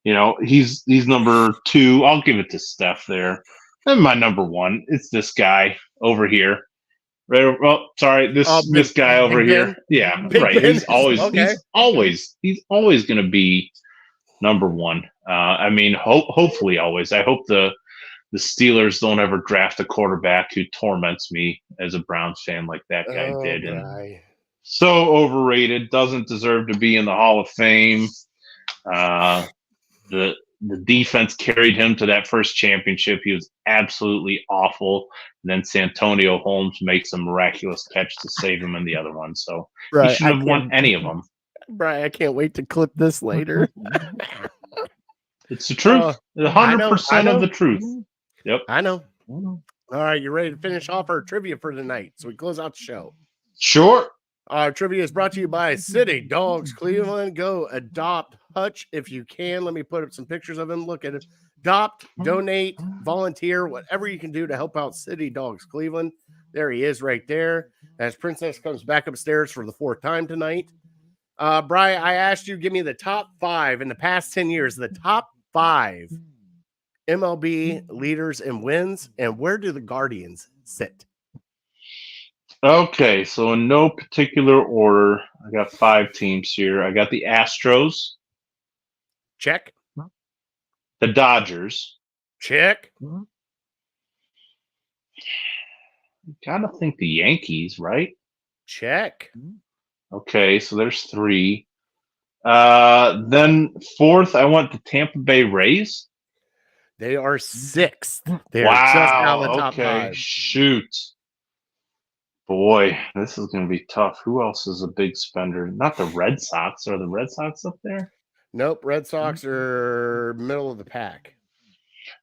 he's number 2. I'll give it to Steph there. And my number 1, it's this guy over here. Right. Well, sorry, this guy over here. Yeah, Big right. Ben. He's always Okay. he's always going to be number 1. I mean, hopefully always. I hope the Steelers don't ever draft a quarterback who torments me as a Browns fan like that guy did. And so overrated, doesn't deserve to be in the Hall of Fame. The defense carried him to that first championship. He was absolutely awful. And then Santonio Holmes makes a miraculous catch to save him in the other one. So he shouldn't have won any of them. Brian, I can't wait to clip this later. It's the truth. 100% of the truth. Yep. I know. All right, you ready to finish off our trivia for tonight? So we close out the show. Sure. Our trivia is brought to you by City Dogs Cleveland. Go adopt Hutch if you can. Let me put up some pictures of him. Look at it. Adopt, donate, volunteer, whatever you can do to help out City Dogs Cleveland. There he is right there. As Princess comes back upstairs for the 4th time tonight. Brian, I asked you, give me the top 5 in the past 10 years, the top 5 MLB leaders in wins, and where do the Guardians sit? Okay, so in no particular order, I got 5 teams here. I got the Astros. Check. The Dodgers. Check. Gotta think the Yankees, right? Check. Okay, so there's 3. Then 4th, I went the Tampa Bay Rays. They are 6th. They are just out of the top 5. Shoot. Boy, this is going to be tough. Who else is a big spender? Not the Red Sox. Are the Red Sox up there? Nope. Red Sox are middle of the pack.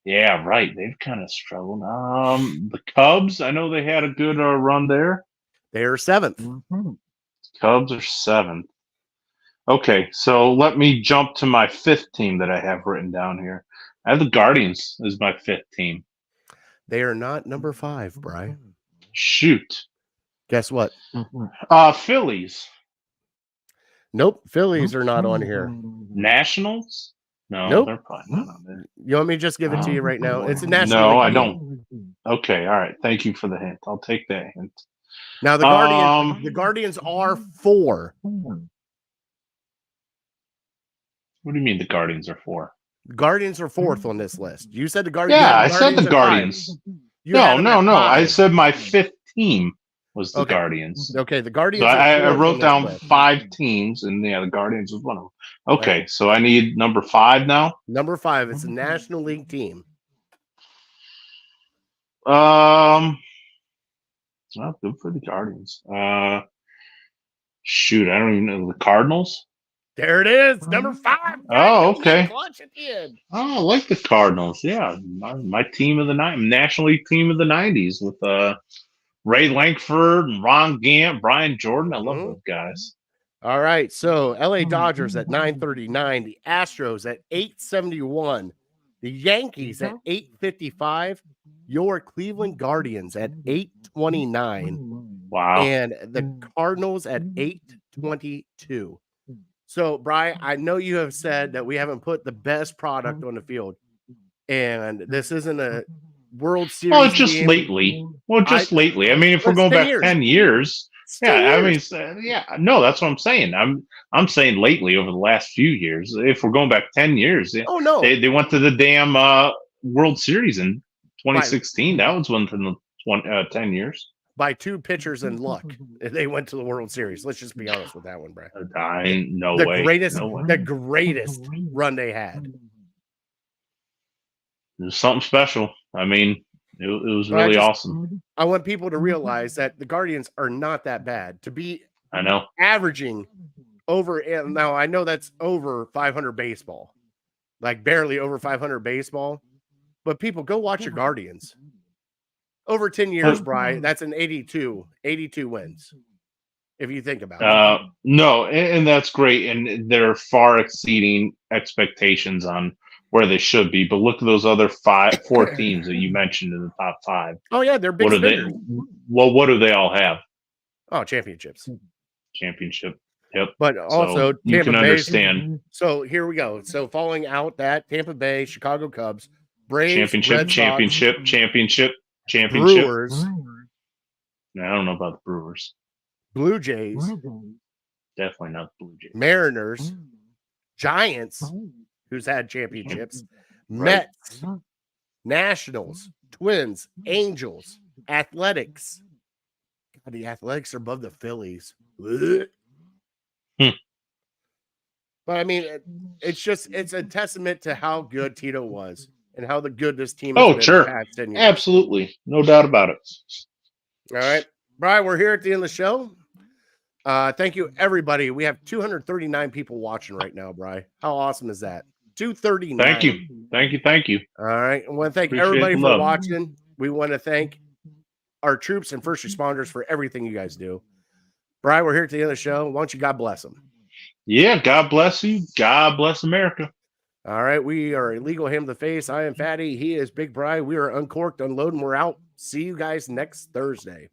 Yeah, right. They've kind of struggled. The Cubs, I know they had a good run there. They are 7th. Cubs are 7th. Okay, so let me jump to my 5th team that I have written down here. I have the Guardians as my 5th team. They are not number 5, Brian. Shoot. Guess what? Phillies. Nope. Phillies are not on here. Nationals? No, Nope. They're probably not on there. You want me to just give it to you right now? It's a national. No, league I team. don't. Okay, all right. Thank you for the hint. I'll take that hint. Now the Guardians are 4. What do you mean the Guardians are 4? Guardians are 4th on this list. You said the Guardians. Yeah, I said the Guardians. No. I said my 5th team was the Guardians. Okay, the Guardians. So I wrote down 5 teams, and the Guardians was one of them. Okay, so I need number 5 now. Number 5. It's a National League team. Well, good for the Guardians. Shoot, I don't even know. The Cardinals? There it is. Number 5. Oh, okay. Clutch at the end. Oh, I like the Cardinals. Yeah, my team of the National League team of the 90s with Ray Lankford and Ron Gant, Brian Jordan. I love those guys. All right, so LA Dodgers at 939, the Astros at 871, the Yankees at 855, your Cleveland Guardians at 829. Wow. And the Cardinals at 822. So, Brian, I know you have said that we haven't put the best product on the field, and this isn't a World Series. Well, just game. lately. I mean, if we're going back 10 years, that's what I'm saying. I'm saying lately over the last few years. If we're going back 10 years, they went to the damn World Series in 2016. That was within the 10 years. By 2 pitchers and luck, they went to the World Series. Let's just be honest with that one, Brian. The greatest run they had. It was something special. I mean, it was really awesome. I want people to realize that the Guardians are not that bad. To be I know. averaging over. Now I know that's over 500 baseball, like barely over 500 baseball. But people, go watch your Guardians. Over 10 years, Bri, that's an 82 wins. If you think about it. No, and that's great, and they're far exceeding expectations on where they should be. But look at those other four teams that you mentioned in the top 5. Oh yeah, they're big What do they? spenders. Well, what do they all have? Oh, championships. Championship. Yep. But also, so you Tampa can Bay, understand. So here we go. So following out that, Tampa Bay, Chicago Cubs, Braves, Championship, Red Sox, championship. Brewers, No, I don't know about the Brewers. Blue Jays, Definitely not the Blue Jays. Mariners, Giants, who's had championships, Right. Mets, Nationals, Twins, Angels, Athletics. God, the Athletics are above the Phillies. But I mean, it's a testament to how good Tito was and how good this team has been Sure. the past 10 years. Absolutely. No doubt about it. All right. Brian, we're here at the end of the show. Thank you, everybody. We have 239 people watching right now, Brian. How awesome is that? 239. Thank you. All right. I want to thank Appreciate everybody the for love. watching. We want to thank our troops and first responders for everything you guys do. Brian, we're here at the end of the show. Why don't you God bless them? Yeah, God bless you. God bless America. All right. We are Illegal Ham to the Face. I am Fatty. He is Big Brian. We are uncorked, unloading. We're out. See you guys next Thursday.